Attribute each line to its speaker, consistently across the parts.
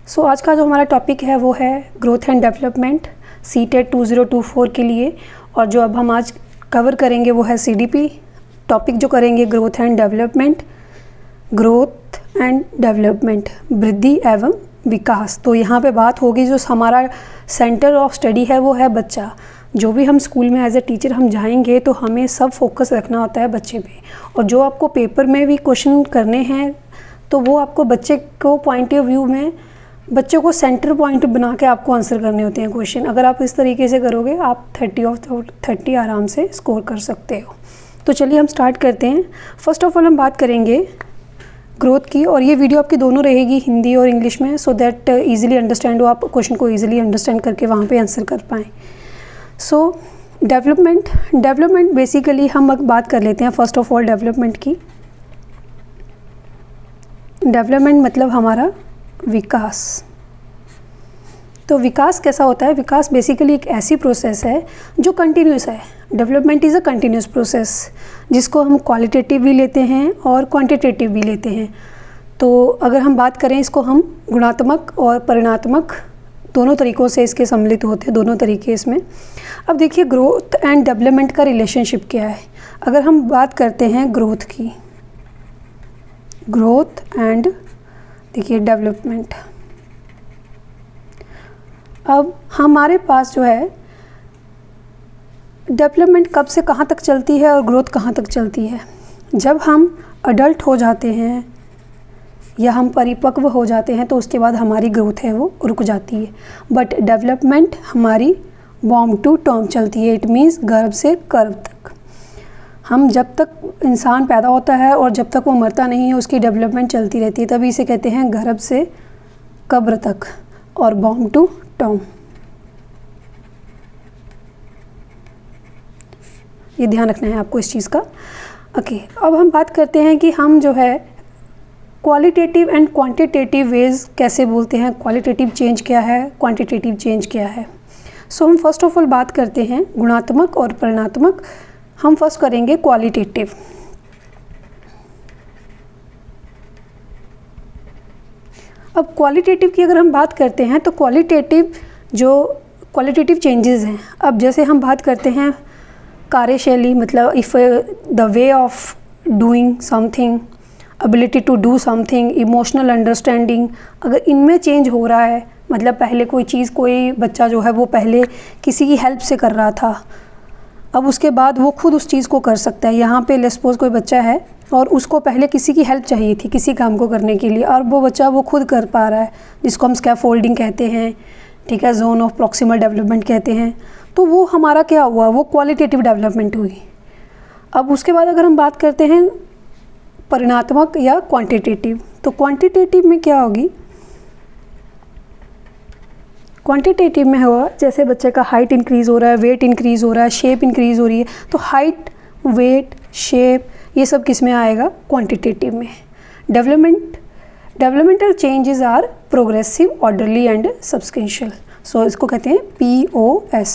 Speaker 1: आज का जो हमारा टॉपिक है वो है ग्रोथ एंड डेवलपमेंट सीटेट 2024 के लिए। और जो अब हम आज कवर करेंगे वो है सीडीपी टॉपिक जो करेंगे ग्रोथ एंड डेवलपमेंट वृद्धि एवं विकास। तो यहाँ पे बात होगी जो हमारा सेंटर ऑफ स्टडी है वो है बच्चा। जो भी हम स्कूल में एज ए टीचर हम जाएंगे तो हमें सब फोकस रखना होता है बच्चे पे। और जो आपको पेपर में भी क्वेश्चन करने हैं तो वो आपको बच्चे को पॉइंट ऑफ व्यू में बच्चे को सेंटर पॉइंट बना के आपको आंसर करने होते हैं क्वेश्चन। अगर आप इस तरीके से करोगे आप 30 ऑफ 30 आराम से स्कोर कर सकते हो। तो चलिए हम स्टार्ट करते हैं। फर्स्ट ऑफ ऑल हम बात करेंगे ग्रोथ की, और ये वीडियो आपकी दोनों रहेगी हिंदी और इंग्लिश में, सो दैट ईजिली अंडरस्टैंड हो, आप क्वेश्चन को ईजिली अंडरस्टैंड करके वहाँ पे आंसर कर पाएँ। सो डेवलपमेंट बेसिकली हम अब बात कर लेते हैं फर्स्ट ऑफ ऑल डेवलपमेंट की। डेवलपमेंट मतलब हमारा विकास। तो विकास कैसा होता है? विकास बेसिकली एक ऐसी प्रोसेस है जो कंटिन्यूस है। Development is a continuous process जिसको हम क्वालिटेटिव भी लेते हैं और क्वांटिटेटिव भी लेते हैं। तो अगर हम बात करें इसको हम गुणात्मक और परिणात्मक दोनों तरीक़ों से इसके सम्मिलित होते हैं, दोनों तरीके इसमें। अब देखिए ग्रोथ एंड डेवलपमेंट का रिलेशनशिप क्या है। अगर हम बात करते हैं ग्रोथ की, ग्रोथ एंड देखिए डेवलपमेंट, अब हमारे पास जो है डेवलपमेंट कब से कहाँ तक चलती है और ग्रोथ कहाँ तक चलती है। जब हम अडल्ट हो जाते हैं या हम परिपक्व हो जाते हैं तो उसके बाद हमारी ग्रोथ है वो रुक जाती है। बट डेवलपमेंट हमारी बॉर्न टू टर्म चलती है। इट मीन्स गर्भ से कर्भ तक। हम जब तक इंसान पैदा होता है और जब तक वो मरता नहीं है उसकी डेवलपमेंट चलती रहती है, तभी इसे कहते हैं गर्भ से कब्र तक और बॉर्न टू टर्म। ये ध्यान रखना है आपको इस चीज़ का। ओके, अब हम बात करते हैं कि हम जो है क्वालिटेटिव एंड क्वांटिटेटिव वेज कैसे बोलते हैं। क्वालिटेटिव चेंज क्या है, क्वांटिटेटिव चेंज क्या है। सो हम फर्स्ट ऑफ ऑल बात करते हैं गुणात्मक और परिणात्मक। हम फर्स्ट करेंगे क्वालिटेटिव। अब क्वालिटेटिव की अगर हम बात करते हैं तो क्वालिटेटिव चेंजेस हैं। अब जैसे हम बात करते हैं कार्यशैली, मतलब if the way of doing something, ability to do something, emotional understanding, अगर इनमें चेंज हो रहा है, मतलब पहले कोई बच्चा जो है वो पहले किसी की हेल्प से कर रहा था, अब उसके बाद वो खुद उस चीज़ को कर सकता है। यहाँ पे लेट्स सपोज कोई बच्चा है और उसको पहले किसी की हेल्प चाहिए थी किसी काम को करने के लिए, और वो बच्चा वो खुद कर पा रहा है, जिसको हम स्कैफोल्डिंग कहते हैं, ठीक है, जोन ऑफ प्रॉक्सिमल डेवलपमेंट कहते हैं। तो वो हमारा क्या हुआ, वो क्वालिटेटिव डेवलपमेंट हुई। अब उसके बाद अगर हम बात करते हैं परिणात्मक या क्वांटिटेटिव, तो क्वांटिटेटिव में क्या होगी, क्वांटिटेटिव में हुआ जैसे बच्चे का हाइट इंक्रीज़ हो रहा है, वेट इंक्रीज़ हो रहा है, शेप इंक्रीज़ हो रही है, तो हाइट, वेट, शेप ये सब किस में आएगा, क्वांटिटेटिव में। Developmental changes are progressive, orderly and substantial. So इसको कहते हैं POS,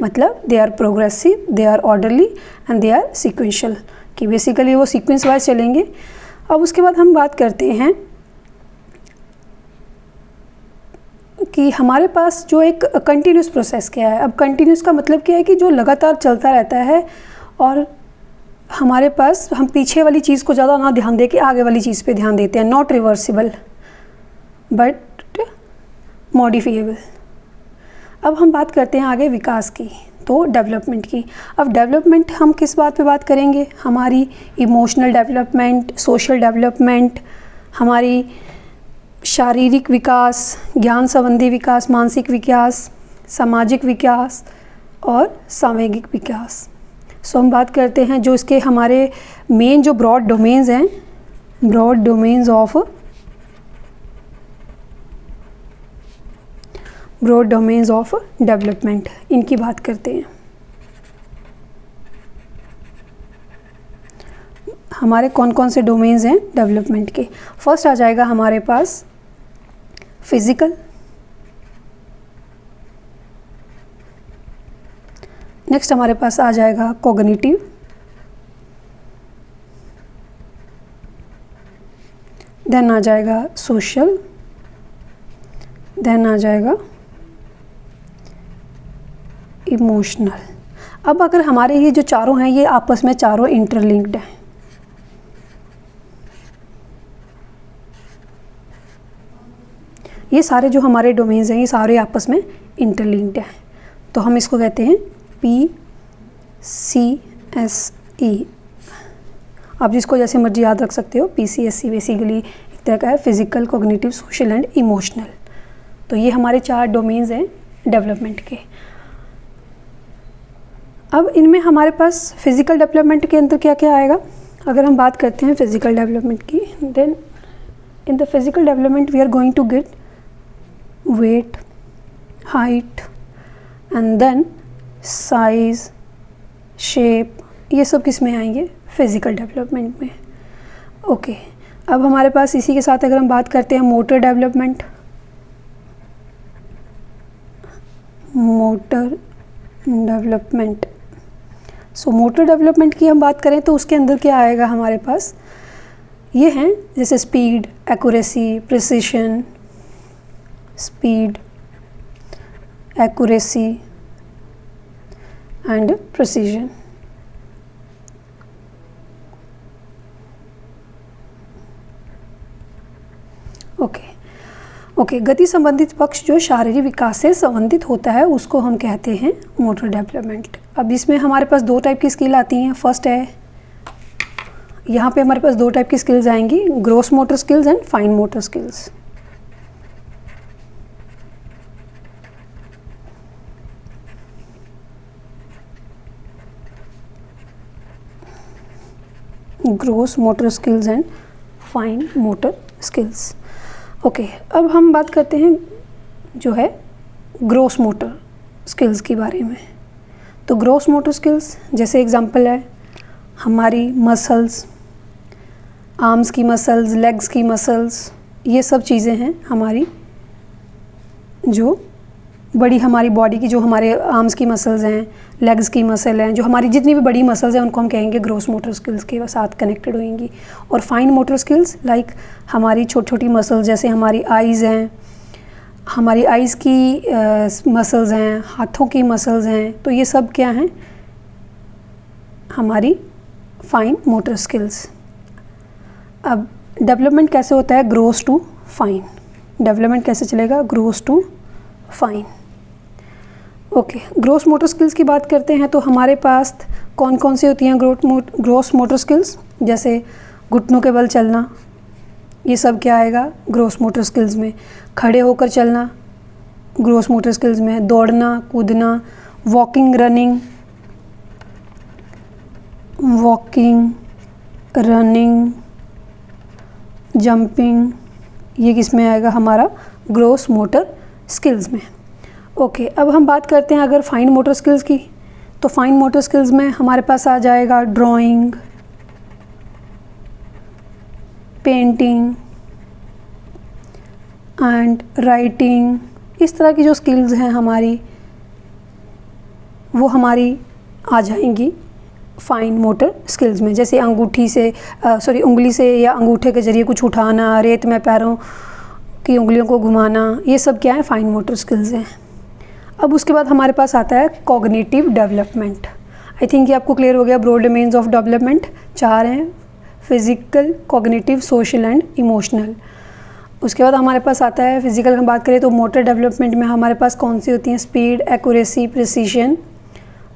Speaker 1: मतलब they are progressive, they are orderly and they are sequential, कि बेसिकली वो सीक्वेंस वाइज चलेंगे। अब उसके बाद हम बात करते हैं कि हमारे पास जो एक कंटिन्यूस प्रोसेस क्या है। अब कंटिन्यूस का मतलब क्या है कि जो लगातार चलता रहता है और हमारे पास हम पीछे वाली चीज़ को ज़्यादा ना ध्यान दे के आगे वाली चीज़ पे ध्यान देते हैं। Not reversible but modifiable. अब हम बात करते हैं आगे विकास की, तो डेवलपमेंट की। अब डेवलपमेंट हम किस बात पे बात करेंगे, हमारी इमोशनल डेवलपमेंट, सोशल डेवलपमेंट, हमारी शारीरिक विकास, ज्ञान संबंधी विकास, मानसिक विकास, सामाजिक विकास और सांवेगिक विकास। सो हम बात करते हैं जो इसके हमारे मेन जो ब्रॉड डोमेन्स हैं, ब्रॉड डोमेन्स ऑफ डेवलपमेंट, इनकी बात करते हैं। हमारे कौन कौन से डोमेन्स हैं डेवलपमेंट के। फर्स्ट आ जाएगा हमारे पास फिजिकल, नेक्स्ट हमारे पास आ जाएगा कॉग्निटिव, देन आ जाएगा सोशल, देन आ जाएगा इमोशनल। अब अगर हमारे ये जो चारों हैं ये आपस में चारों इंटरलिंक्ड हैं, ये सारे जो हमारे डोमेन्स हैं ये सारे आपस में इंटरलिंक्ड हैं, तो हम इसको कहते हैं PCSE। आप जिसको जैसे मर्जी याद रख सकते हो। PCSE बेसिकली एक तरह का है physical, cognitive, social and emotional. तो ये हमारे 4 डोमेन्स हैं डेवलपमेंट के। अब इनमें हमारे पास फिजिकल डेवलपमेंट के अंदर क्या क्या आएगा। अगर हम बात करते हैं फिजिकल डेवलपमेंट की, then in the physical development we are going to get weight, height and then size, shape, ये सब किस में आएंगे, फिजिकल डेवलपमेंट में। ओके, अब हमारे पास इसी के साथ अगर हम बात करते हैं मोटर डेवलपमेंट, सो मोटर डेवलपमेंट की हम बात करें तो उसके अंदर क्या आएगा हमारे पास, ये हैं जैसे speed, accuracy, precision, speed, accuracy and precision. Okay, गति संबंधित पक्ष जो शारीरिक विकास से संबंधित होता है उसको हम कहते हैं मोटर डेवलपमेंट। अब इसमें हमारे पास 2 टाइप की स्किल आती हैं। फर्स्ट है, यहाँ पे हमारे पास 2 टाइप की स्किल्स आएंगी, gross motor skills and fine motor skills. Gross motor skills and fine motor skills. Okay, अब हम बात करते हैं जो है ग्रॉस मोटर स्किल्स के बारे में। तो ग्रॉस मोटर स्किल्स जैसे एग्जांपल है हमारी मसल्स, आर्म्स की मसल्स, लेग्स की मसल्स, ये सब चीज़ें हैं हमारी जो बड़ी हमारी बॉडी की, जो हमारे आर्म्स की मसल्स हैं, लेग्स की मसल हैं, जो हमारी जितनी भी बड़ी मसल्स हैं उनको हम कहेंगे ग्रॉस मोटर स्किल्स के साथ कनेक्टेड होंगी। और फाइन मोटर स्किल्स लाइक हमारी छोटी छोटी मसल्स जैसे हमारी आइज़ हैं, हमारी आइज़ की मसल्स हैं, हाथों की मसल्स हैं, तो ये सब क्या हैं, हमारी फाइन मोटर स्किल्स। अब डेवलपमेंट कैसे होता है, ग्रोस टू फाइन। डेवलपमेंट कैसे चलेगा, gross to fine. Okay, gross motor skills की बात करते हैं तो हमारे पास कौन कौन सी होती हैं ग्रॉस मोटर स्किल्स, जैसे घुटनों के बल चलना, ये सब क्या आएगा ग्रॉस मोटर स्किल्स में। खड़े होकर चलना ग्रॉस मोटर स्किल्स में, दौड़ना, कूदना, वॉकिंग, रनिंग, जंपिंग, ये किस में आएगा हमारा ग्रॉस मोटर स्किल्स में। ओके, अब हम बात करते हैं अगर फाइन मोटर स्किल्स की, तो फाइन मोटर स्किल्स में हमारे पास आ जाएगा ड्राइंग, पेंटिंग एंड राइटिंग। इस तरह की जो स्किल्स हैं हमारी वो हमारी आ जाएंगी फाइन मोटर स्किल्स में। जैसे उंगली से या अंगूठे के ज़रिए कुछ उठाना, रेत में पैरों की उंगलियों को घुमाना, ये सब क्या है फाइन मोटर स्किल्स हैं। अब उसके बाद हमारे पास आता है कॉग्निटिव डेवलपमेंट। आई थिंक ये आपको क्लियर हो गया। ब्रॉड डोमेन्स ऑफ डेवलपमेंट 4 हैं, physical, cognitive, social and emotional. उसके बाद हमारे पास आता है फिजिकल की बात करें तो मोटर डेवलपमेंट में हमारे पास कौन सी होती हैं, स्पीड, एक्यूरेसी, प्रिसिशन।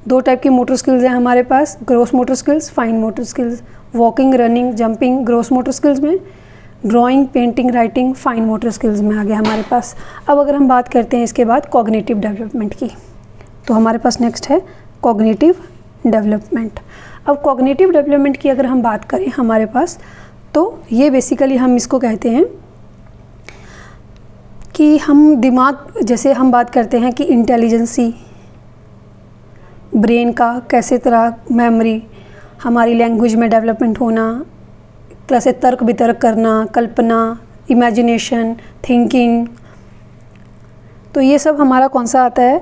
Speaker 1: 2 टाइप की मोटर स्किल्स हैं हमारे पास, gross motor skills, fine motor skills. Walking, running, jumping gross motor skills में, drawing, painting, writing fine motor skills में आ गया हमारे पास। अब अगर हम बात करते हैं इसके बाद कॉग्निटिव डेवलपमेंट की, तो हमारे पास नेक्स्ट है कॉग्निटिव डेवलपमेंट। अब कॉग्निटिव डेवलपमेंट की अगर हम बात करें हमारे पास, तो ये बेसिकली हम इसको कहते हैं कि हम दिमाग, जैसे हम बात करते हैं कि इंटेलिजेंसी, ब्रेन का कैसे तरह, मेमोरी, हमारी लैंग्वेज में डेवलपमेंट होना, तरह से तर्क वितर्क करना, कल्पना, इमेजिनेशन, थिंकिंग, तो ये सब हमारा कौन सा आता है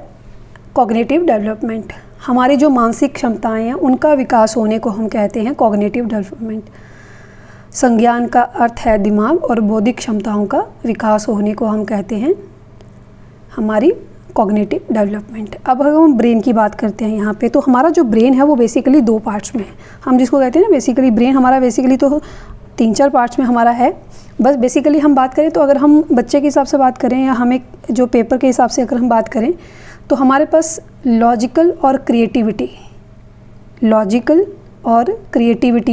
Speaker 1: कॉग्निटिव डेवलपमेंट। हमारी जो मानसिक क्षमताएं हैं उनका विकास होने को हम कहते हैं कॉग्निटिव डेवलपमेंट। संज्ञान का अर्थ है दिमाग और बौद्धिक क्षमताओं का विकास होने को हम कहते हैं हमारी कॉग्निटिव डेवलपमेंट। अब अगर हम ब्रेन की बात करते हैं यहाँ पे, तो हमारा जो ब्रेन है वो बेसिकली 2 पार्ट्स में है। हम जिसको कहते हैं ना बेसिकली ब्रेन हमारा बेसिकली तो 3-4 पार्ट्स में हमारा है। बस बेसिकली हम बात करें तो अगर हम बच्चे के हिसाब से बात करें या हम एक जो पेपर के हिसाब से अगर हम बात करें तो हमारे पास लॉजिकल और क्रिएटिविटी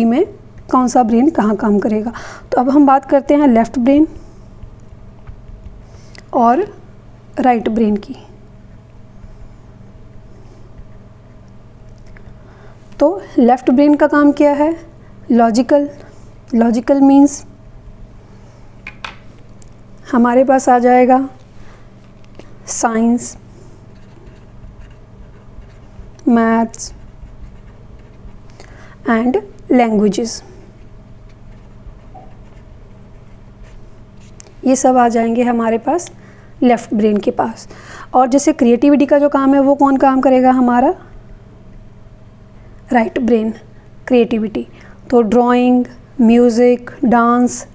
Speaker 1: में कौन सा ब्रेन कहाँ काम करेगा। तो अब हम बात करते हैं लेफ़्ट ब्रेन और राइट ब्रेन की। तो लेफ़्ट ब्रेन का काम क्या है? लॉजिकल मीन्स हमारे पास आ जाएगा साइंस, मैथ्स एंड लैंग्वेजेस, ये सब आ जाएंगे हमारे पास लेफ़्ट ब्रेन के पास। और जैसे क्रिएटिविटी का जो काम है वो कौन काम करेगा? हमारा राइट ब्रेन, क्रिएटिविटी। तो ड्राइंग, म्यूज़िक, डांस,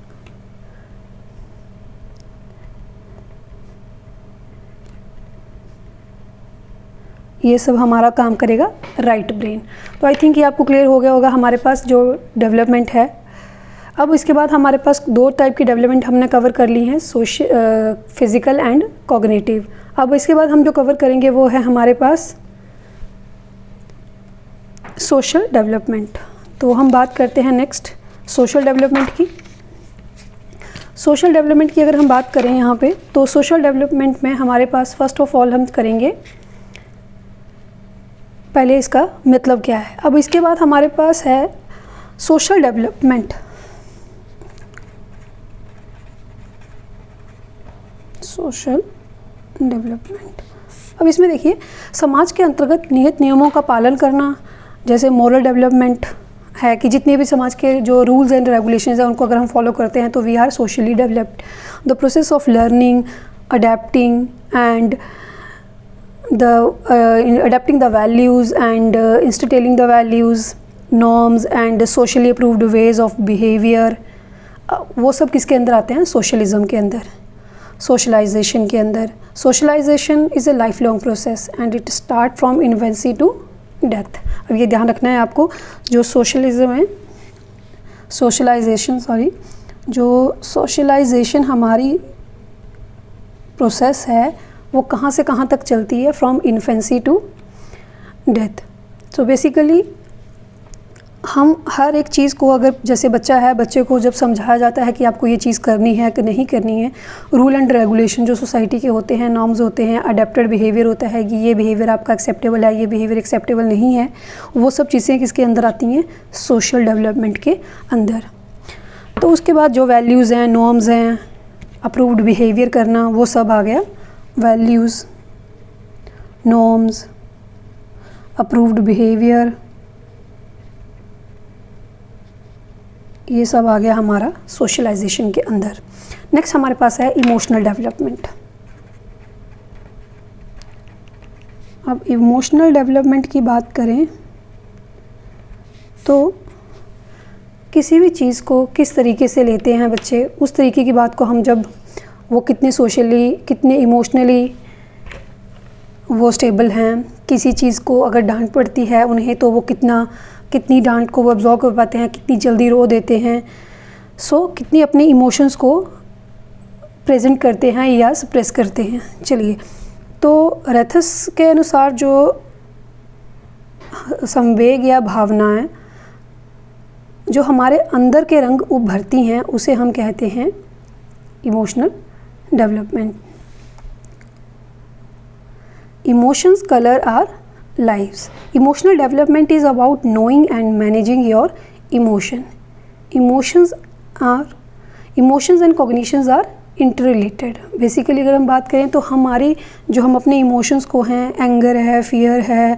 Speaker 1: ये सब हमारा काम करेगा राइट ब्रेन। तो आई थिंक ये आपको क्लियर हो गया होगा हमारे पास जो डेवलपमेंट है। अब इसके बाद हमारे पास 2 टाइप की डेवलपमेंट हमने कवर कर ली हैं, फिज़िकल एंड कॉग्निटिव। अब इसके बाद हम जो कवर करेंगे वो है हमारे पास सोशल डेवलपमेंट। तो हम बात करते हैं नेक्स्ट सोशल डेवलपमेंट की। सोशल डेवलपमेंट की अगर हम बात करें यहाँ पे, तो सोशल डेवलपमेंट में हमारे पास फर्स्ट ऑफ ऑल हम करेंगे पहले इसका मतलब क्या है। अब इसके बाद हमारे पास है सोशल डेवलपमेंट। अब इसमें देखिए समाज के अंतर्गत निहित नियमों का पालन करना, जैसे मोरल डेवलपमेंट है कि जितने भी समाज के जो रूल्स एंड रेगुलेशंस हैं उनको अगर हम फॉलो करते हैं तो we are socially developed. The process of learning, adapting and adapting the values and instilling the values, norms and socially approved ways of behavior, वो सब किसके अंदर आते हैं? सोशलिज्म के अंदर, सोशलाइजेशन के अंदर। Socialization is a life long process and it start from infancy to death. अब ये ध्यान रखना है आपको, जो सोशलिज्म है, जो सोशलाइजेशन हमारी प्रोसेस है वो कहाँ से कहाँ तक चलती है? From infancy to death. तो बेसिकली हम हर एक चीज़ को, अगर जैसे बच्चा है, बच्चे को जब समझाया जाता है कि आपको ये चीज़ करनी है कि नहीं करनी है, रूल एंड रेगुलेशन जो सोसाइटी के होते हैं, नॉर्म्स होते हैं, अडेप्टेड बिहेवियर होता है कि ये बिहेवियर आपका एक्सेप्टेबल है, ये बिहेवियर एक्सेप्टेबल नहीं है, वो सब चीज़ें किसके अंदर आती हैं? सोशल डेवलपमेंट के अंदर। तो उसके बाद जो वैल्यूज़ हैं, नॉर्म्स हैं, अप्रूव्ड बिहेवियर करना, वो सब आ गया। वैल्यूज़, नॉर्म्स, अप्रूव्ड बिहेवियर, ये सब आ गया हमारा सोशलाइजेशन के अंदर। नेक्स्ट हमारे पास है इमोशनल डेवलपमेंट। अब इमोशनल डेवलपमेंट की बात करें तो किसी भी चीज़ को किस तरीके से लेते हैं बच्चे, उस तरीके की बात को हम जब वो कितने सोशली, कितने इमोशनली वो स्टेबल हैं, किसी चीज़ को अगर डांट पड़ती है उन्हें तो वो कितनी डांट को वो अब्जॉर्व कर पाते हैं, कितनी जल्दी रो देते हैं, कितनी अपने इमोशंस को प्रेजेंट करते हैं या सप्रेस करते हैं। चलिए, तो रेथस के अनुसार जो संवेग या भावनाएं जो हमारे अंदर के रंग उभरती हैं उसे हम कहते हैं emotional development. Emotions color our lives. Emotional development is about knowing and managing your emotion. Emotions and cognitions are interrelated. Basically अगर हम बात करें तो हमारी जो हम अपने emotions को हैं, एंगर है, फियर है,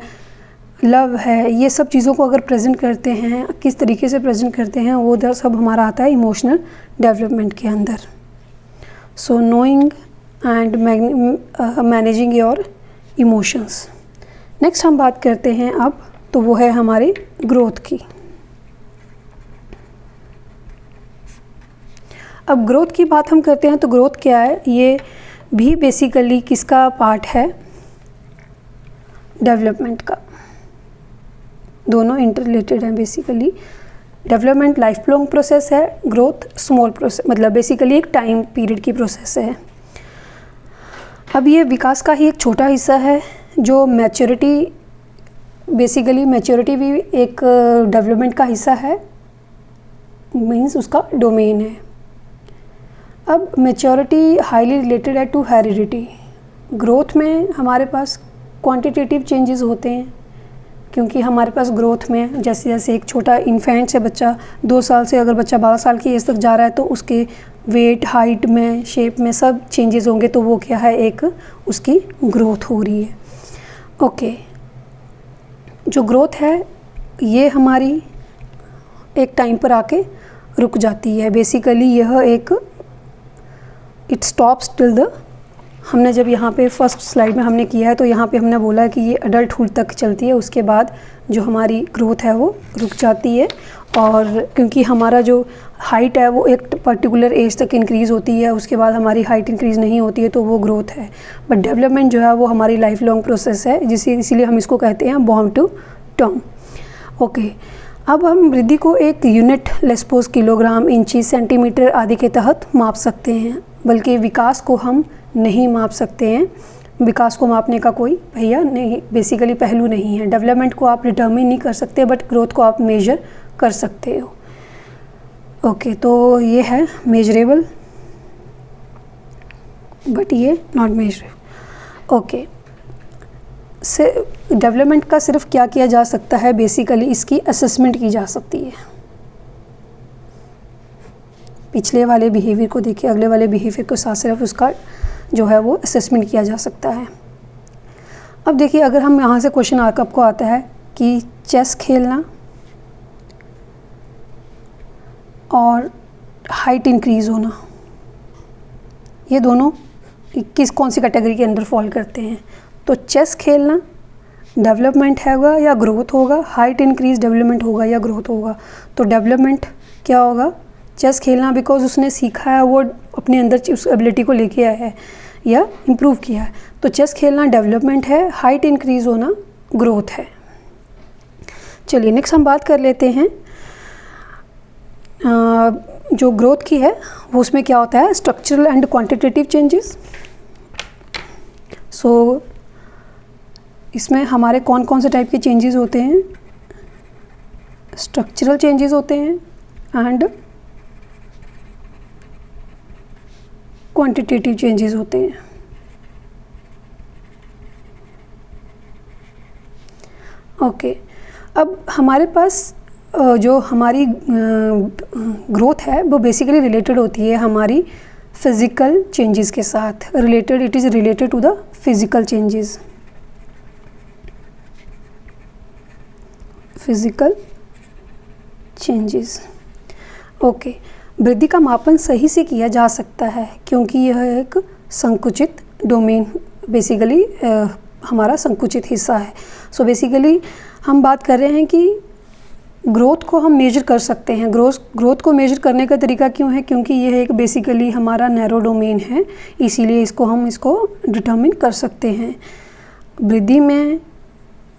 Speaker 1: लव है, ये सब चीज़ों को अगर प्रेजेंट करते हैं, किस तरीके से प्रेजेंट करते हैं, वो सब हमारा आता है इमोशनल डेवलपमेंट के अंदर। सो knowing and managing your emotions. Next हम बात करते हैं अब, तो वो है हमारी ग्रोथ की। अब ग्रोथ की बात हम करते हैं तो ग्रोथ क्या है? ये भी बेसिकली किसका पार्ट है, डेवलपमेंट का। दोनों इंटररिलेटेड हैं basically. Development life long process है, ग्रोथ स्मॉल प्रोसेस, मतलब बेसिकली एक टाइम पीरियड की प्रोसेस है। अब ये विकास का ही एक छोटा हिस्सा है। जो मैच्योरिटी, बेसिकली मैच्योरिटी भी एक डेवलपमेंट का हिस्सा है, मीन्स उसका डोमेन है। अब मैच्योरिटी हाईली रिलेटेड है टू हेरिडिटी। ग्रोथ में हमारे पास क्वांटिटेटिव चेंजेस होते हैं, क्योंकि हमारे पास ग्रोथ में जैसे जैसे एक छोटा इन्फेंट से बच्चा 2 साल से अगर बच्चा 12 साल की एज तक जा रहा है तो उसके वेट, हाइट में, शेप में सब चेंजेस होंगे, तो वो क्या है, एक उसकी ग्रोथ हो रही है। ओके, जो ग्रोथ है ये हमारी एक टाइम पर आके रुक जाती है। बेसिकली यह एक इट स्टॉप्स टिल द, हमने जब यहाँ पे फर्स्ट स्लाइड में हमने किया है तो यहाँ पे हमने बोला कि ये अडल्टहुड तक चलती है, उसके बाद जो हमारी ग्रोथ है वो रुक जाती है। और क्योंकि हमारा जो हाइट है वो एक पर्टिकुलर एज तक इंक्रीज़ होती है, उसके बाद हमारी हाइट इंक्रीज़ नहीं होती है, तो वो ग्रोथ है। बट डेवलपमेंट जो है वो हमारी लाइफ लॉन्ग प्रोसेस है, इसीलिए हम इसको कहते हैं बॉर्न टू टर्म। ओके, अब हम वृद्धि को एक यूनिट, लेस्पोस, किलोग्राम, इंची, सेंटीमीटर आदि के तहत माप सकते हैं, बल्कि विकास को हम नहीं माप सकते हैं। विकास को मापने का कोई भैया नहीं, बेसिकली पहलू नहीं है। डेवलपमेंट को आप डिटर्मिन नहीं कर सकते, बट ग्रोथ को आप मेजर कर सकते हो। ओके, तो ये है मेजरेबल, बट ये नॉट मेजरेबल। ओके, से डेवलपमेंट का सिर्फ क्या किया जा सकता है, बेसिकली इसकी असेसमेंट की जा सकती है। पिछले वाले बिहेवियर को देखिए, अगले वाले बिहेवियर के साथ सिर्फ उसका जो है वो असेसमेंट किया जा सकता है। अब देखिए, अगर हम यहाँ से क्वेश्चन आपको आता है कि चेस खेलना और हाइट इंक्रीज़ होना, ये दोनों कौन सी कैटेगरी के अंदर फॉल करते हैं, तो चेस खेलना डेवलपमेंट होगा या ग्रोथ होगा, हाइट इंक्रीज डेवलपमेंट होगा या ग्रोथ होगा। तो डेवलपमेंट क्या होगा, चेस खेलना, बिकॉज उसने सीखा है, वो अपने अंदर उस एबिलिटी को लेके आया है या इम्प्रूव किया है, तो चेस खेलना डेवलपमेंट है, हाइट इंक्रीज़ होना ग्रोथ है। चलिए नेक्स्ट हम बात कर लेते हैं जो ग्रोथ की है वो, उसमें क्या होता है, स्ट्रक्चरल एंड क्वांटिटेटिव चेंजेस। सो इसमें हमारे कौन कौन से टाइप के चेंजेस होते हैं, स्ट्रक्चरल चेंजेस होते हैं एंड क्वांटिटेटिव चेंजेस होते हैं। ओके, अब हमारे पास जो हमारी ग्रोथ है वो बेसिकली रिलेटेड होती है हमारी फिज़िकल चेंजेस के साथ, related, it is related to the physical changes, physical changes. Okay, वृद्धि का मापन सही से किया जा सकता है क्योंकि यह एक संकुचित डोमेन, बेसिकली हमारा संकुचित हिस्सा है। सो बेसिकली हम बात कर रहे हैं कि ग्रोथ को हम मेजर कर सकते हैं। ग्रोथ को मेजर करने का तरीका क्यों है, क्योंकि यह एक बेसिकली हमारा नैरो डोमेन है, इसीलिए हम इसको डिटर्मिन कर सकते हैं। वृद्धि में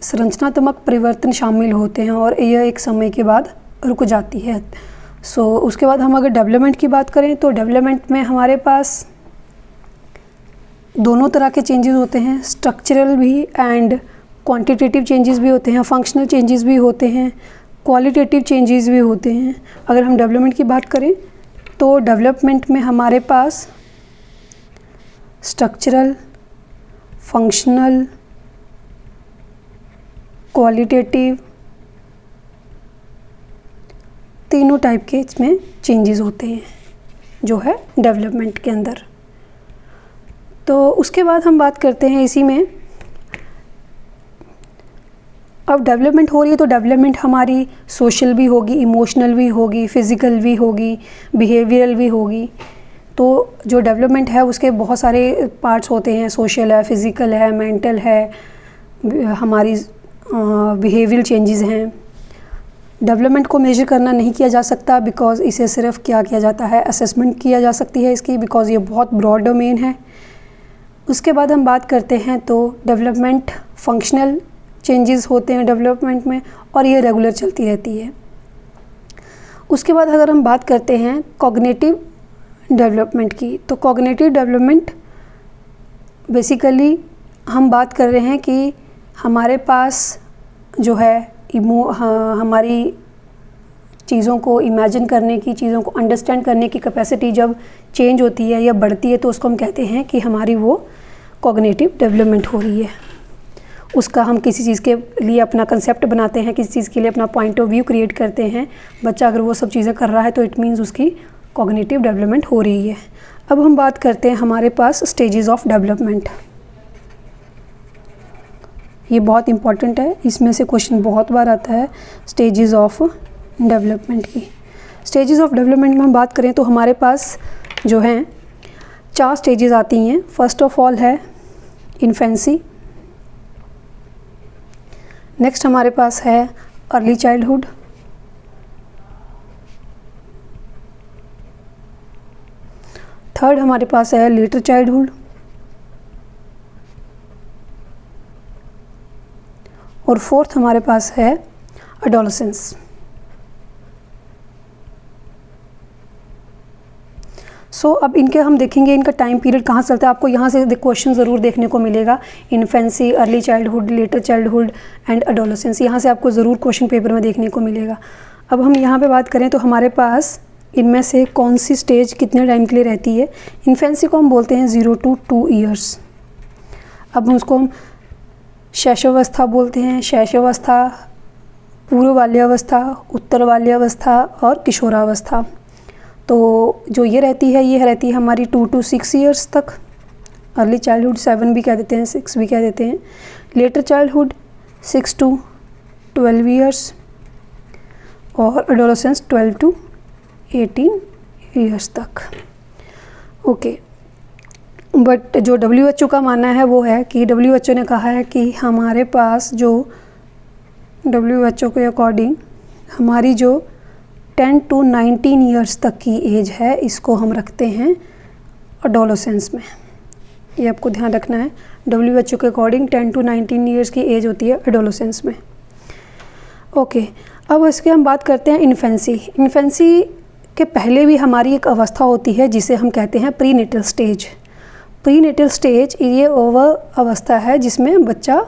Speaker 1: संरचनात्मक परिवर्तन शामिल होते हैं और यह एक समय के बाद रुक जाती है। उसके बाद हम अगर डेवलपमेंट की बात करें तो डेवलपमेंट में हमारे पास दोनों तरह के चेंजेस होते हैं, स्ट्रक्चरल भी एंड क्वांटिटेटिव चेंजेस भी होते हैं, फंक्शनल चेंजेस भी होते हैं, क्वालिटेटिव चेंजेस भी होते हैं। अगर हम डेवलपमेंट की बात करें तो डेवलपमेंट में हमारे पास स्ट्रक्चरल, फंक्शनल, क्वालिटेटिव, तीनों टाइप के इसमें चेंजेस होते हैं जो है डेवलपमेंट के अंदर। तो उसके बाद हम बात करते हैं इसी में, अब डेवलपमेंट हो रही है तो डेवलपमेंट हमारी सोशल भी होगी, इमोशनल भी होगी, फिज़िकल भी होगी, बिहेवियरल भी होगी। तो जो डेवलपमेंट है उसके बहुत सारे पार्ट्स होते हैं, सोशल है, फिज़िकल है, मेंटल है, हमारी बिहेवियरल चेंजेस हैं। डेवलपमेंट को मेजर करना नहीं किया जा सकता बिकॉज़ इसे सिर्फ क्या किया जाता है, असेसमेंट किया जा सकती है इसकी, बिकॉज़ ये बहुत ब्रॉड डोमेन है। उसके बाद हम बात करते हैं तो डेवलपमेंट, फंक्शनल चेंजेस होते हैं डेवलपमेंट में और ये रेगुलर चलती रहती है। उसके बाद अगर हम बात करते हैं कॉग्निटिव डेवलपमेंट की, तो कॉग्निटिव डेवलपमेंट बेसिकली हम बात कर रहे हैं कि हमारे पास जो है हमारी चीज़ों को इमेजिन करने की, चीज़ों को अंडरस्टैंड करने की कैपेसिटी जब चेंज होती है या बढ़ती है तो उसको हम कहते हैं कि हमारी वो कॉग्निटिव डेवलपमेंट हो रही है। उसका हम किसी चीज़ के लिए अपना कंसेप्ट बनाते हैं, किसी चीज़ के लिए अपना पॉइंट ऑफ व्यू क्रिएट करते हैं। बच्चा अगर वो सब चीज़ें कर रहा है तो इट मीन्स उसकी कॉग्निटिव डेवलपमेंट हो रही है। अब हम बात करते हैं हमारे पास स्टेजेस ऑफ डेवलपमेंट। ये बहुत इम्पॉर्टेंट है, इसमें से क्वेश्चन बहुत बार आता है स्टेजेस ऑफ डेवलपमेंट की। स्टेजेस ऑफ डेवलपमेंट में हम बात करें तो हमारे पास जो हैं 4 स्टेजेस आती हैं। फर्स्ट ऑफ ऑल है इन्फेंसी, नेक्स्ट हमारे पास है अर्ली चाइल्डहुड, थर्ड हमारे पास है लेटर चाइल्डहुड, और फोर्थ हमारे पास है एडोलेसेंस। अब इनके हम देखेंगे इनका टाइम पीरियड कहाँ से चलता है। आपको यहाँ से क्वेश्चन ज़रूर देखने को मिलेगा, infancy, early childhood, later childhood and adolescence, यहाँ से आपको ज़रूर क्वेश्चन पेपर में देखने को मिलेगा। अब हम यहाँ पे बात करें तो हमारे पास इनमें से कौन सी स्टेज कितने टाइम के लिए रहती है। इन्फेंसी को हम बोलते हैं 0 to 2 ईयर्स। अब हम उसको शैशवावस्था बोलते हैं। शैशवावस्था, पूर्व बाल्यावस्था, उत्तर बाल्यावस्था और किशोरावस्था। तो जो ये रहती है हमारी 2 to 6 ईयर्स तक। अर्ली चाइल्डहुड 7 भी कह देते हैं, 6 भी कह देते हैं। लेटर चाइल्डहुड 6 to 12 ईयर्स और एडोलेसेंस 12 to 18 ईयर्स तक। ओके, बट जो WHO का मानना है वो है कि WHO ने कहा है कि हमारे पास जो WHO के अकॉर्डिंग हमारी जो 10 to 19 ईयर्स तक की एज है इसको हम रखते हैं एडोलेसेंस में। ये आपको ध्यान रखना है, WHO के अकॉर्डिंग 10 to 19 ईयर्स की एज होती है एडोलेसेंस में। ओके, अब इसके हम बात करते हैं इन्फेंसी। इन्फेंसी के पहले भी हमारी एक अवस्था होती है जिसे हम कहते हैं प्रीनेटल स्टेज। प्रीनेटल स्टेज ये वो अवस्था है जिसमें बच्चा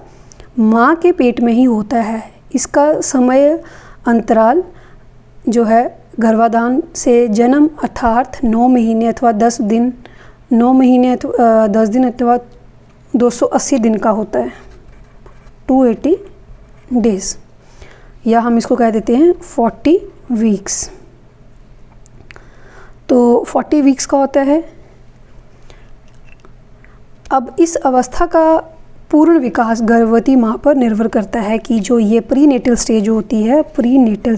Speaker 1: माँ के पेट में ही होता है। इसका समय अंतराल जो है गर्भाधान से जन्म अर्थात 9 महीने अथवा 10 दिन, 9 महीने 10 दिन अथवा 280 दिन का होता है, 280 डेज़, या हम इसको कह देते हैं 40 वीक्स। तो 40 वीक्स का होता है। अब इस अवस्था का पूर्ण विकास गर्भवती माँ पर निर्भर करता है कि जो ये प्रीनेटल स्टेज होती है, प्रीनेटल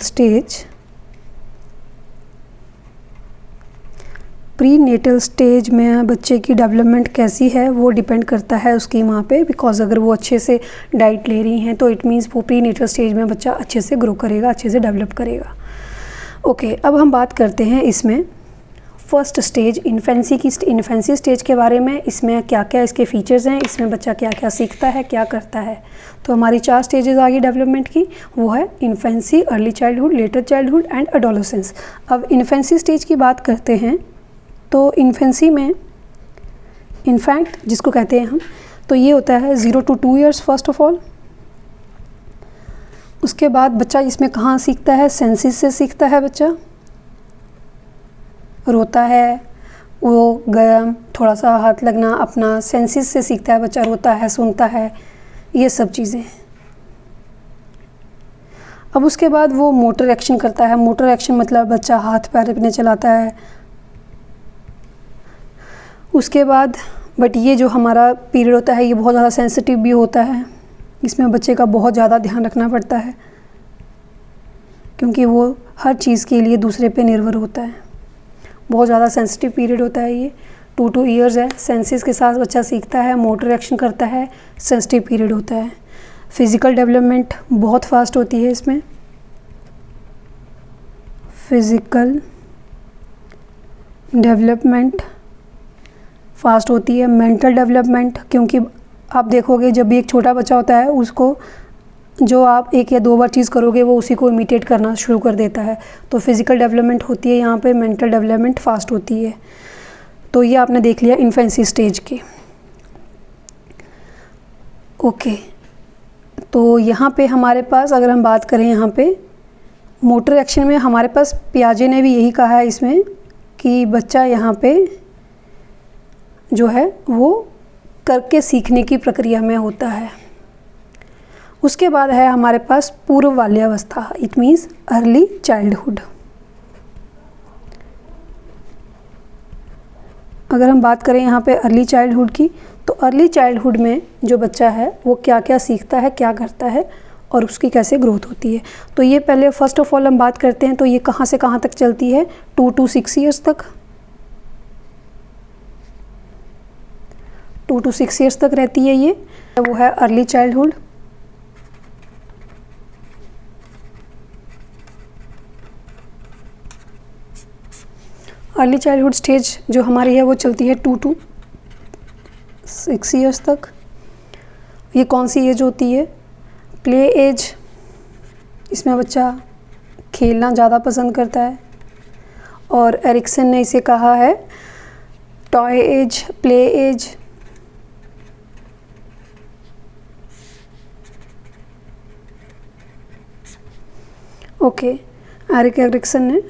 Speaker 1: स्टेज में बच्चे की डेवलपमेंट कैसी है वो डिपेंड करता है उसकी माँ पे। बिकॉज अगर वो अच्छे से डाइट ले रही हैं तो इट मीन्स वो प्रीनेटल स्टेज में बच्चा अच्छे से ग्रो करेगा, अच्छे से डेवलप करेगा। ओके, अब हम बात करते हैं इसमें फर्स्ट स्टेज इन्फेंसी की। इन्फेंसी स्टेज के बारे में, इसमें क्या क्या इसके फीचर्स हैं, इसमें बच्चा क्या क्या सीखता है, क्या करता है। तो हमारी 4 स्टेजेस आ गई डेवलपमेंट की, वो है infancy, early childhood, later childhood and adolescence. अब इन्फेंसी स्टेज की बात करते हैं तो इन्फेंसी में इनफैक्ट जिसको कहते हैं हम, तो ये होता है 0 to 2 years first of all. उसके बाद बच्चा इसमें कहाँ सीखता है, सेंसेस से सीखता है। बच्चा रोता है, वो गरम, थोड़ा सा हाथ लगना, अपना सेंसेस से सीखता है बच्चा, रोता है, सुनता है, ये सब चीज़ें। अब उसके बाद वो मोटर एक्शन करता है। मोटर एक्शन मतलब बच्चा हाथ पैर अपने चलाता है। उसके बाद बट ये जो हमारा पीरियड होता है ये बहुत ज़्यादा सेंसिटिव भी होता है। इसमें बच्चे का बहुत ज़्यादा ध्यान रखना पड़ता है क्योंकि वो हर चीज़ के लिए दूसरे पे निर्भर होता है। बहुत ज़्यादा सेंसिटिव पीरियड होता है ये, 2 to 2 ईयर्स है। सेंसेस के साथ बच्चा सीखता है, मोटर एक्शन करता है, सेंसिटिव पीरियड होता है। फिज़िकल डेवलपमेंट बहुत फास्ट होती है इसमें। फिज़िकल डेवलपमेंट फास्ट होती है। मेंटल डेवलपमेंट, क्योंकि आप देखोगे जब भी एक छोटा बच्चा होता है उसको जो आप 1 या 2 बार चीज़ करोगे वो उसी को इमिटेट करना शुरू कर देता है। तो फिज़िकल डेवलपमेंट होती है यहाँ पे, मेंटल डेवलपमेंट फास्ट होती है। तो ये आपने देख लिया इन्फेंसी स्टेज की। ओके, तो यहाँ पे हमारे पास अगर हम बात करें यहाँ पे मोटर एक्शन में, हमारे पास पियाजे ने भी यही कहा है इसमें कि बच्चा यहाँ पे जो है वो करके सीखने की प्रक्रिया में होता है। उसके बाद है हमारे पास पूर्व बाल्यावस्था, इट मीन्स अर्ली चाइल्डहुड। अगर हम बात करें यहाँ पे अर्ली चाइल्डहुड की, तो अर्ली चाइल्डहुड में जो बच्चा है वो क्या क्या सीखता है, क्या करता है और उसकी कैसे ग्रोथ होती है। तो ये पहले फर्स्ट ऑफ ऑल हम बात करते हैं, तो ये कहाँ से कहाँ तक चलती है, 2 to 6 ईयर्स तक। 2 to 6 ईयर्स तक रहती है ये, वो है early childhood. Early childhood stage जो हमारी है वो चलती है 2 to 6 ईयर्स तक। ये कौन सी एज होती है, प्ले एज। इसमें बच्चा खेलना ज़्यादा पसंद करता है, और एरिक्सन ने इसे कहा है toy age, play age. Okay, Erikson ने।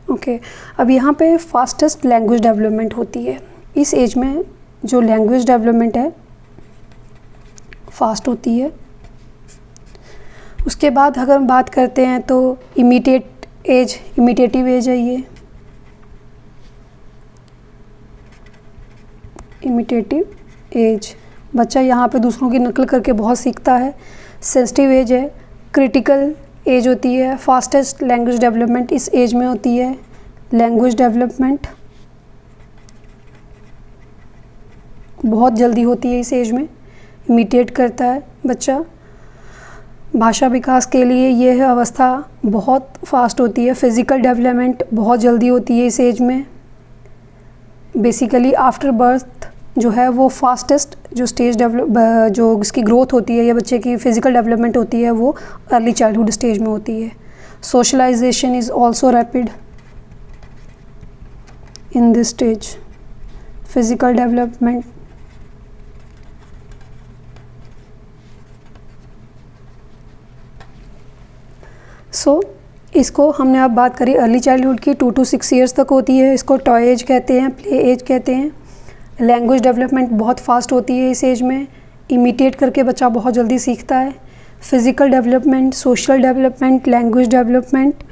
Speaker 1: ओके, अब यहाँ पे फास्टेस्ट लैंग्वेज डेवलपमेंट होती है। इस एज में जो लैंग्वेज डेवलपमेंट है फास्ट होती है। उसके बाद अगर हम बात करते हैं तो इमिटेटिव एज है ये। इमिटेटिव एज, बच्चा यहाँ पे दूसरों की नकल करके बहुत सीखता है। सेंसिटिव एज है। क्रिटिकल एज होती है। फास्टेस्ट लैंग्वेज डेवलपमेंट इस एज में होती है। लैंग्वेज डेवलपमेंट बहुत जल्दी होती है इस एज में, इमिटेट करता है बच्चा। भाषा विकास के लिए यह अवस्था बहुत फास्ट होती है। फिज़िकल डेवलपमेंट बहुत जल्दी होती है इस एज में। बेसिकली आफ्टर बर्थ जो है वो फास्टेस्ट जो स्टेज जो इसकी ग्रोथ होती है या बच्चे की फ़िज़िकल डेवलपमेंट होती है वो अर्ली चाइल्डहुड स्टेज में होती है। Socialization is also rapid in this stage. Physical development इसको हमने अब बात करी अर्ली चाइल्डहुड की, 2 to 6 ईयर्स तक होती है। इसको टॉय एज कहते हैं, प्ले एज कहते हैं। लैंग्वेज डेवलपमेंट बहुत फास्ट होती है इस एज में, इमिटेट करके बच्चा बहुत जल्दी सीखता है। Physical development, social development, language development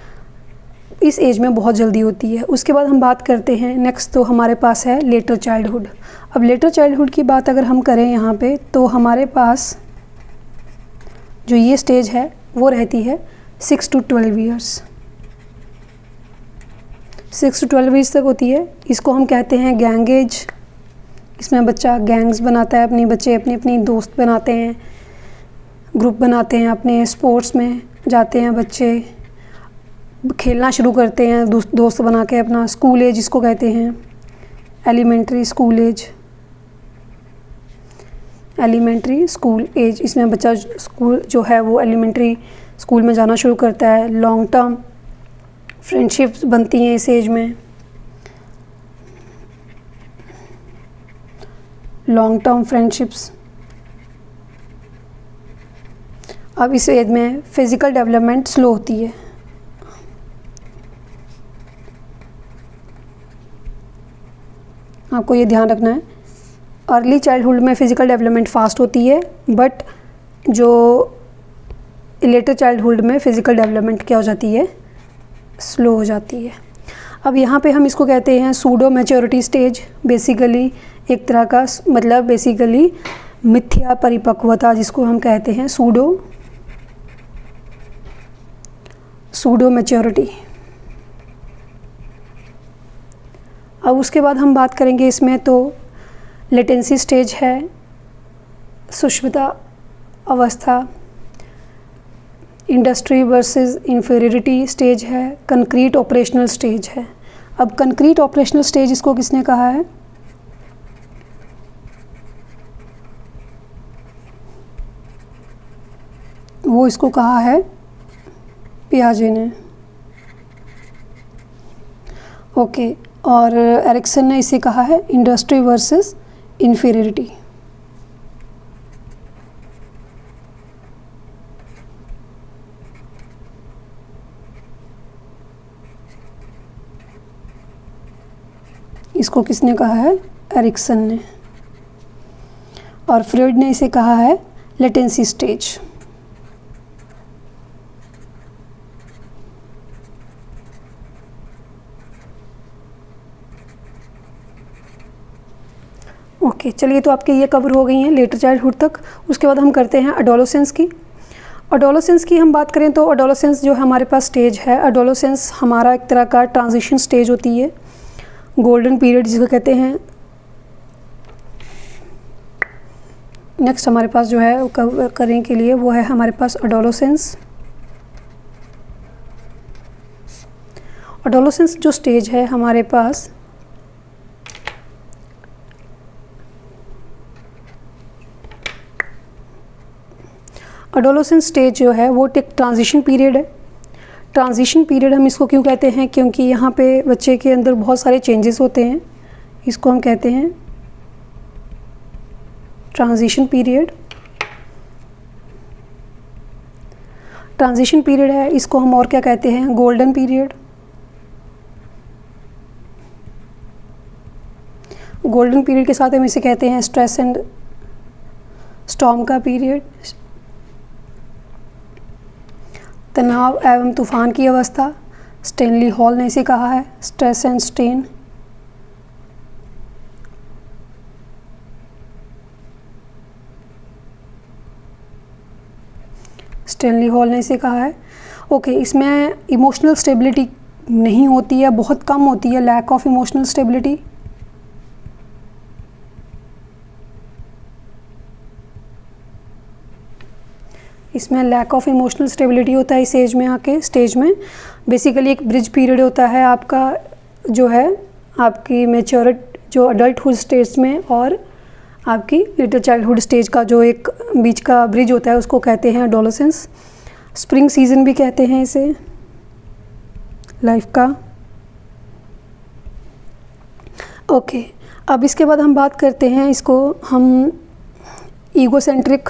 Speaker 1: इस एज में बहुत जल्दी होती है। उसके बाद हम बात करते हैं नेक्स्ट, तो हमारे पास है लेटर चाइल्डहुड। अब लेटर चाइल्डहुड की बात अगर हम करें यहाँ पे, तो हमारे पास जो ये स्टेज है वो रहती है 6 to 12 ईयर्स। 6 to 12 ईयर्स तक होती है। इसको हम कहते हैं गैंग एज। इसमें बच्चा गैंग्स बनाता है, बच्चे अपनी अपनी दोस्त बनाते हैं, ग्रुप बनाते हैं, अपने स्पोर्ट्स में जाते हैं, बच्चे खेलना शुरू करते हैं दोस्त बना के अपना। स्कूल एज इसको कहते हैं, elementary school age. Elementary school age, इसमें बच्चा स्कूल जो है वो एलिमेंट्री स्कूल में जाना शुरू करता है। लॉन्ग टर्म फ्रेंडशिप्स बनती हैं इस एज में। Long term friendships. अब इस एज में फिज़िकल डेवलपमेंट स्लो होती है। आपको ये ध्यान रखना है, अर्ली चाइल्डहुड में फ़िज़िकल डेवलपमेंट फास्ट होती है, बट जो लेटर चाइल्डहुड में फ़िज़िकल डेवलपमेंट क्या हो जाती है, स्लो हो जाती है। अब यहाँ पे हम इसको कहते हैं सूडो मैच्योरिटी स्टेज। बेसिकली एक तरह का मतलब बेसिकली मिथ्या परिपक्वता जिसको हम कहते हैं सूडो मैच्योरिटी। अब उसके बाद हम बात करेंगे इसमें, तो लेटेंसी स्टेज है, सुषुप्ता अवस्था, इंडस्ट्री वर्सेस इंफीरियरिटी स्टेज है, कंक्रीट ऑपरेशनल स्टेज है। अब कंक्रीट ऑपरेशनल स्टेज इसको किसने कहा है? वो इसको कहा है पियाजे ने। ओके, और एरिक्सन ने इसे कहा है इंडस्ट्री वर्सेस इन्फीरियरिटी। इसको किसने कहा है? एरिक्सन ने। और फ्रॉइड ने इसे कहा है लेटेंसी स्टेज। ओके, चलिए, तो आपके ये कवर हो गई हैं लेटर चाइल्डहुड तक। उसके बाद हम करते हैं एडोलेसेंस की। एडोलेसेंस की हम बात करें तो एडोलेसेंस जो हमारे पास स्टेज है, एडोलेसेंस हमारा एक तरह का ट्रांजिशन स्टेज होती है, गोल्डन पीरियड जिसको कहते हैं। नेक्स्ट हमारे पास जो है कवर करने के लिए वो है हमारे पास एडोलेसेंस। एडोलेसेंस जो स्टेज है हमारे पास, एडोलेसेंस स्टेज जो है वो एक ट्रांजिशन पीरियड है। ट्रांजिशन पीरियड हम इसको क्यों कहते हैं? क्योंकि यहाँ पे बच्चे के अंदर बहुत सारे चेंजेस होते हैं, इसको हम कहते हैं ट्रांजिशन पीरियड। ट्रांजिशन पीरियड है, इसको हम और क्या कहते हैं? Golden period. गोल्डन पीरियड के साथ हम इसे कहते हैं स्ट्रेस एंड स्टॉर्म का पीरियड, तनाव एवं तूफान की अवस्था। स्टेनली हॉल ने इसे कहा है stress and strain. Stanley hall ने इसे कहा है। ओके, इसमें इमोशनल स्टेबिलिटी नहीं होती है, बहुत कम होती है, लैक ऑफ इमोशनल स्टेबिलिटी। इसमें लैक ऑफ इमोशनल स्टेबिलिटी होता है इस एज में आके। स्टेज में बेसिकली एक ब्रिज पीरियड होता है आपका, जो है आपकी मैच्योरिटी जो अडल्टहुड स्टेज में और आपकी लिटिल चाइल्डहुड स्टेज का जो एक बीच का ब्रिज होता है उसको कहते हैं एडोलेसेंस। स्प्रिंग सीजन भी कहते हैं इसे लाइफ का। ओके, अब इसके बाद हम बात करते हैं, इसको हम ईगोसेंट्रिक,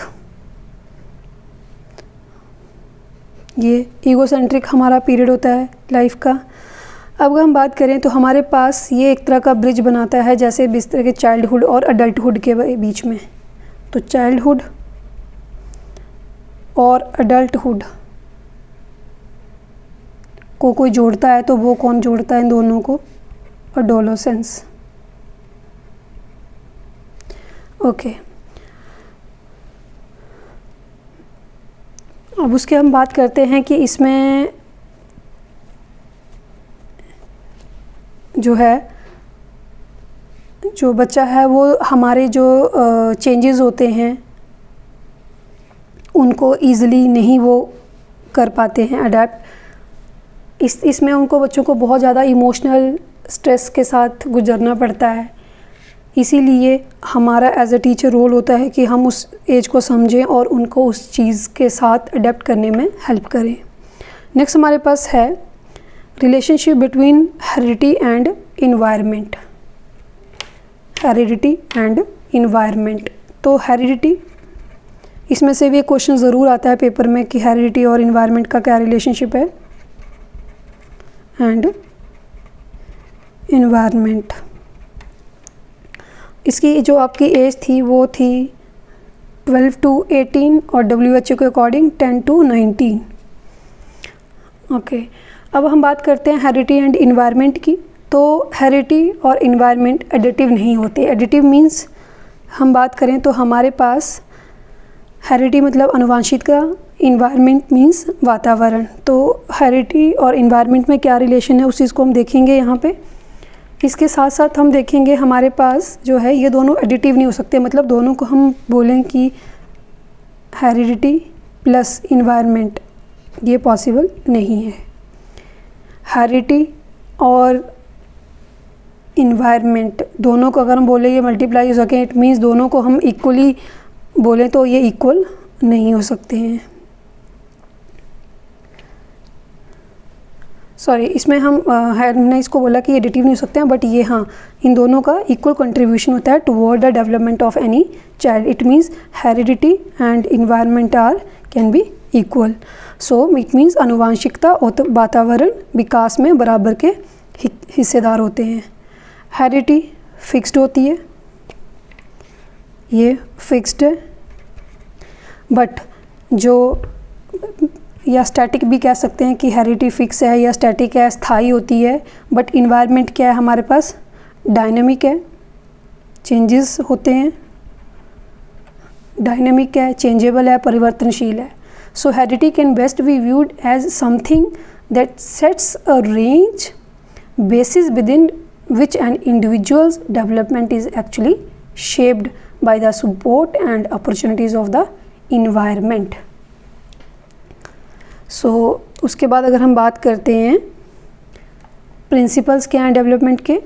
Speaker 1: ये ईगोसेंट्रिक हमारा पीरियड होता है लाइफ का। अब हम बात करें तो हमारे पास ये एक तरह का ब्रिज बनाता है, जैसे बिस्तर के चाइल्डहुड और अडल्टहुड के बीच में। तो चाइल्डहुड और अडल्टहुड को कोई जोड़ता है तो वो कौन जोड़ता है इन दोनों को? एडोलेसेंस। ओके, अब उसके हम बात करते हैं कि इसमें जो है जो बच्चा है वो हमारे जो चेंजेस होते हैं उनको ईज़िली नहीं वो कर पाते हैं अडेप्ट। इसमें उनको बच्चों को बहुत ज़्यादा इमोशनल स्ट्रेस के साथ गुजरना पड़ता है। इसीलिए हमारा एज अ टीचर रोल होता है कि हम उस एज को समझें और उनको उस चीज़ के साथ अडेप्ट करने में हेल्प करें। नेक्स्ट हमारे पास है relationship between heredity and environment. Heredity and environment, तो हेरिडिटी, इसमें से भी एक क्वेश्चन ज़रूर आता है पेपर में कि हेरिडिटी और इन्वायरमेंट का क्या रिलेशनशिप है। एंड इन्वायरमेंट, इसकी जो आपकी एज थी वो थी 12 to 18 और WHO के अकॉर्डिंग 10 to 19। ओके, अब हम बात करते हैं हेरिडिटी एंड इन्वायरमेंट की। तो हेरिडिटी और इन्वायरमेंट एडिटिव नहीं होते। एडिटिव मीन्स हम बात करें तो हमारे पास हेरिडिटी मतलब अनुवांशिक का, इन्वायरमेंट मीन्स वातावरण। तो हेरिडिटी और इन्वायरमेंट में क्या रिलेशन है उस चीज़ को हम देखेंगे यहाँ पे। इसके साथ साथ हम देखेंगे हमारे पास जो है ये दोनों एडिटिव नहीं हो सकते, मतलब दोनों को हम बोलें कि हेरिडिटी प्लस इन्वायरमेंट, ये पॉसिबल नहीं है। हेरिडिटी और इन्वायरमेंट, दोनों को अगर हम बोले ये मल्टीप्लाई हो सके, इट मीन्स दोनों को हम इक्वली बोलें तो ये इक्वल नहीं हो सकते हैं। सॉरी, इसमें हमने इसको बोला कि एडिटिव नहीं हो सकते हैं, बट ये हाँ, इन दोनों का इक्वल कंट्रीब्यूशन होता है toward the development of any child. It means heredity and environment are can be equal. So it means आनुवांशिकता और वातावरण विकास में बराबर के हिस्सेदार होते हैं। हेरिडिटी फिक्स्ड होती है, ये फिक्स्ड है, बट जो या स्टैटिक भी कह सकते हैं कि हेरिडिटी फिक्स है या स्टैटिक है, स्थायी होती है। बट इन्वायरमेंट क्या है हमारे पास, डायनेमिक है, चेंजेस होते हैं, डायनेमिक है, चेंजेबल है, परिवर्तनशील है। So heredity can best be viewed as something that sets a range basis within which an individual's development is actually shaped by the support and opportunities of the environment. So उसके बाद अगर हम बात करते हैं प्रिंसिपल्स क्या हैं development के।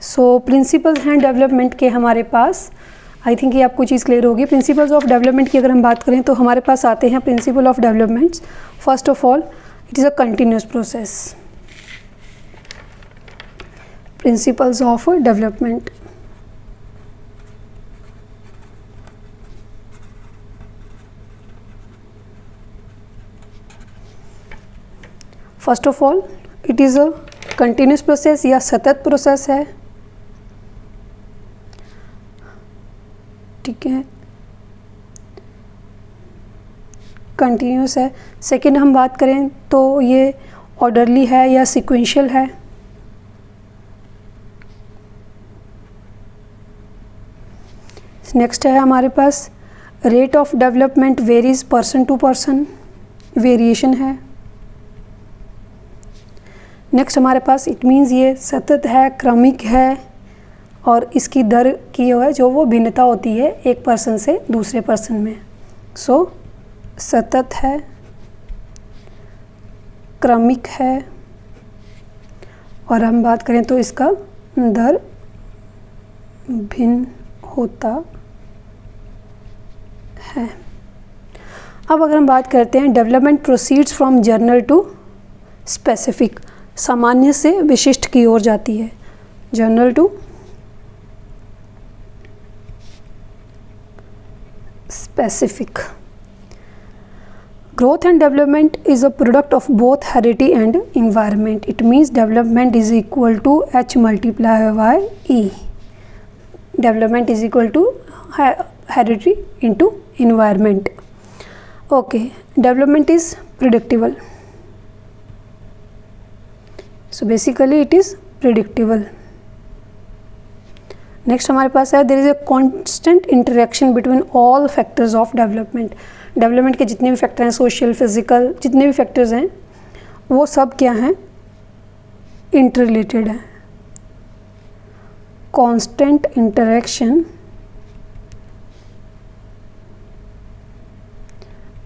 Speaker 1: सो प्रिंसिपल्स हैं डेवलपमेंट के हमारे पास, आई थिंक ये आपको चीज़ क्लियर होगी। प्रिंसिपल्स ऑफ डेवलपमेंट की अगर हम बात करें तो हमारे पास आते हैं principle of developments. First of all it is a continuous process. Principles of development. First of all, it is a continuous process या सतत प्रोसेस है, ठीक है, कंटिन्यूस है। सेकेंड हम बात करें तो ये ऑर्डरली है या सिक्वेंशियल है। नेक्स्ट है हमारे पास rate of development varies person to person, variation है। नेक्स्ट हमारे पास इट मीन्स ये सतत है, क्रमिक है, और इसकी दर की जो वो भिन्नता होती है एक पर्सन से दूसरे पर्सन में। सो सतत है, क्रमिक है, और हम बात करें तो इसका दर भिन्न होता है। अब अगर हम बात करते हैं development proceeds from general to specific, सामान्य से विशिष्ट की ओर जाती है, general to specific. Growth and development is a product of both heredity and environment. It means development is equal to H multiply by E। Development is equal to heredity into environment. Okay, development is predictable. So basically it is predictable. Next हमारे पास है there is a constant interaction between all factors of development. Development के जितने भी factor हैं, social, physical, जितने भी factors हैं वो सब क्या हैं, इंटररिलेटेड हैं। constant interaction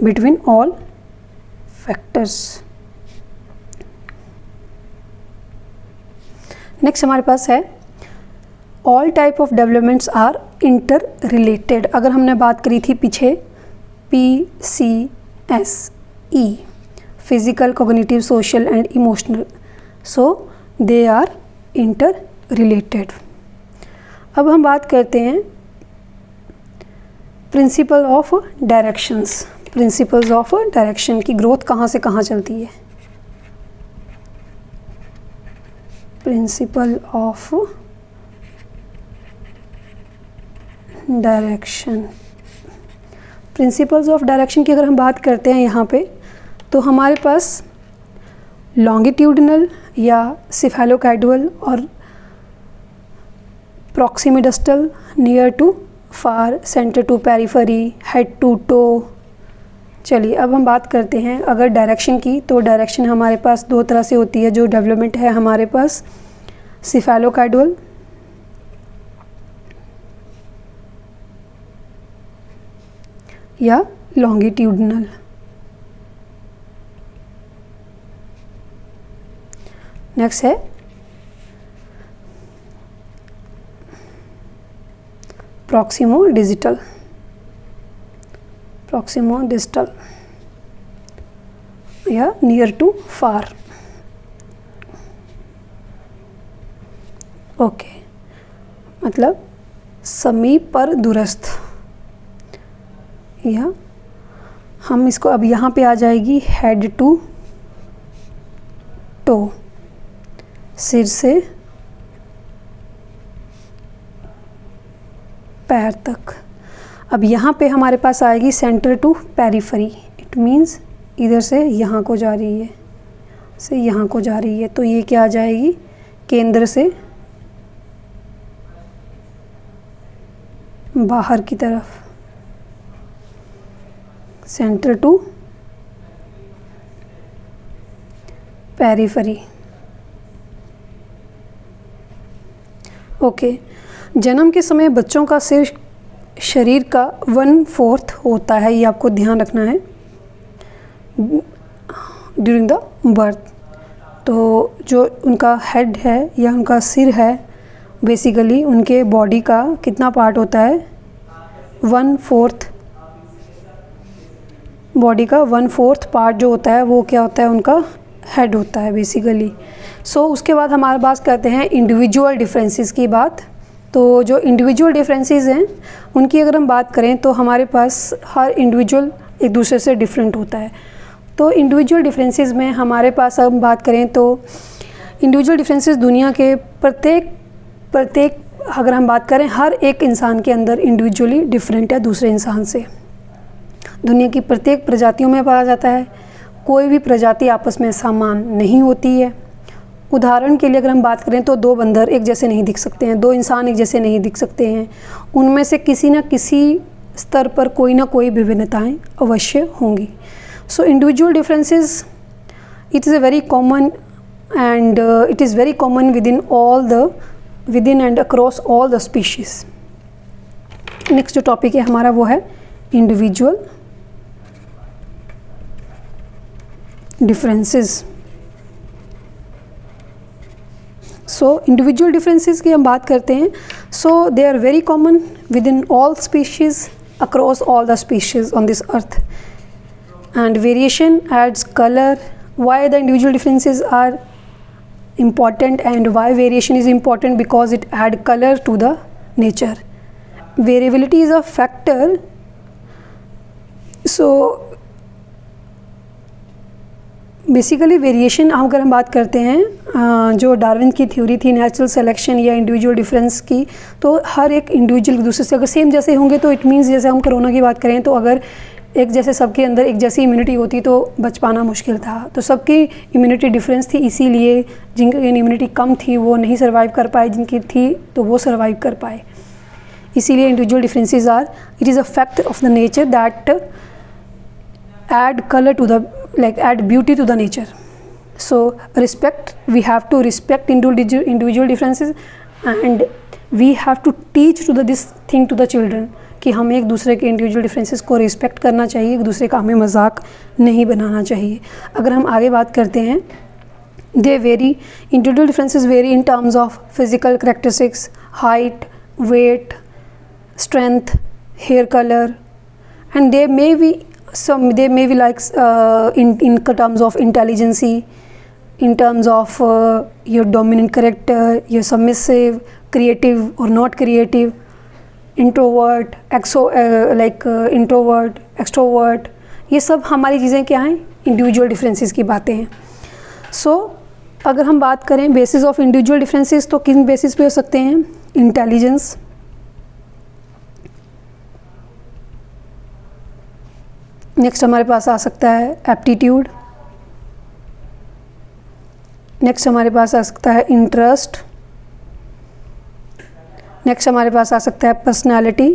Speaker 1: between all factors. Next हमारे पास है all type of developments are interrelated. अगर हमने बात करी थी पीछे PCSE, physical, cognitive, social and emotional, so they are interrelated. अब हम बात करते हैं principle of directions. Principles of direction की ग्रोथ कहाँ से कहाँ चलती है। Principal of direction, principles of direction की अगर हम बात करते हैं यहाँ पे, तो हमारे पास लॉन्गिट्यूडनल या सिफेलोकाइडल और proximodistal, near to far, centre to periphery, head to toe. चलिए अब हम बात करते हैं अगर डायरेक्शन की, तो डायरेक्शन हमारे पास दो तरह से होती है। जो डेवलपमेंट है हमारे पास सिफेलोकाइडल या लॉन्गिट्यूडनल। नेक्स्ट है प्रॉक्सिमो डिजिटल, प्रॉक्सिमो डिजिटल या नियर टू फार। ओके, मतलब समीप पर दूरस्थ। या हम इसको अब यहाँ पे आ जाएगी हेड टू टो, सिर से पैर तक। अब यहाँ पे हमारे पास आएगी centre to periphery, it means इधर से यहाँ को जा रही है, से यहाँ को जा रही है, तो ये क्या आ जाएगी, केंद्र से बाहर की तरफ, सेंटर टू पेरिफेरी। ओके, जन्म के समय बच्चों का सिर शरीर का 1/4 होता है, ये आपको ध्यान रखना है ड्यूरिंग द बर्थ। तो जो उनका हेड है या उनका सिर है, बेसिकली उनके बॉडी का कितना पार्ट होता है, 1/4। बॉडी का 1/4 पार्ट जो होता है वो क्या होता है, उनका हेड होता है बेसिकली। सो उसके बाद हमारे पास कहते हैं इंडिविजुअल डिफरेंसेस की बात। तो जो इंडिविजुअल डिफरेंसेस हैं उनकी अगर हम बात करें तो हमारे पास हर इंडिविजुअल एक दूसरे से डिफरेंट होता है। तो इंडिविजुअल डिफरेंसेस में हमारे पास हम बात करें तो इंडिविजुअल डिफरेंसेस दुनिया के प्रत्येक अगर हम बात करें हर एक इंसान के अंदर इंडिविजुअली डिफरेंट है दूसरे इंसान से। दुनिया की प्रत्येक प्रजातियों में पाया जाता है, कोई भी प्रजाति आपस में समान नहीं होती है। उदाहरण के लिए अगर हम बात करें तो 2 बंदर एक जैसे नहीं दिख सकते हैं, 2 इंसान एक जैसे नहीं दिख सकते हैं, उनमें से किसी न किसी स्तर पर कोई ना कोई विभिन्नताएं अवश्य होंगी। So individual differences it is a very common and it is very common within and across all the species. Next जो टॉपिक है हमारा वो है individual differences. So individual differences की हम बात करते हैं। So they are very common within all species across all the species on this earth and variation aids colour. Why the individual differences are important and why variation is important? Because it add color to the nature. Variability is a factor. So basically variation अगर हम बात करते हैं जो Darwin की theory थी natural selection या individual difference की, तो हर एक इंडिविजुअल दूसरे से अगर सेम जैसे होंगे तो इट मीन्स जैसे हम कोरोना की बात करें तो अगर एक जैसे सबके अंदर एक जैसी इम्यूनिटी होती तो बच पाना मुश्किल था। तो सबकी इम्यूनिटी डिफरेंस थी, इसीलिए जिनकी इम्यूनिटी कम थी वो नहीं सर्वाइव कर पाए, जिनकी थी तो वो सर्वाइव कर पाए। इसीलिए individual differences are it is a fact of the nature that add color to the add beauty to the nature. So we have to respect individual differences and we have to teach this thing to the children कि हमें एक दूसरे के individual differences को respect करना चाहिए, एक दूसरे का हमें मजाक नहीं बनाना चाहिए। अगर हम आगे बात करते हैं they vary individual differences vary in terms of physical characteristics, height, weight, strength, hair colour and they may be like in terms of intelligence, in terms of your dominant character, your submissive, creative or not creative, introvert, introvert, extrovert, ये सब हमारी चीज़ें क्या हैं, individual differences की बातें हैं। सो अगर हम बात करें बेसिस ऑफ इंडिविजुअल डिफरेंसेस तो किन बेसिस पे हो सकते हैं, इंटेलिजेंस, नेक्स्ट हमारे पास आ सकता है एप्टीट्यूड, नेक्स्ट हमारे पास आ सकता है इंटरेस्ट, नेक्स्ट हमारे पास आ सकता है पर्सनालिटी,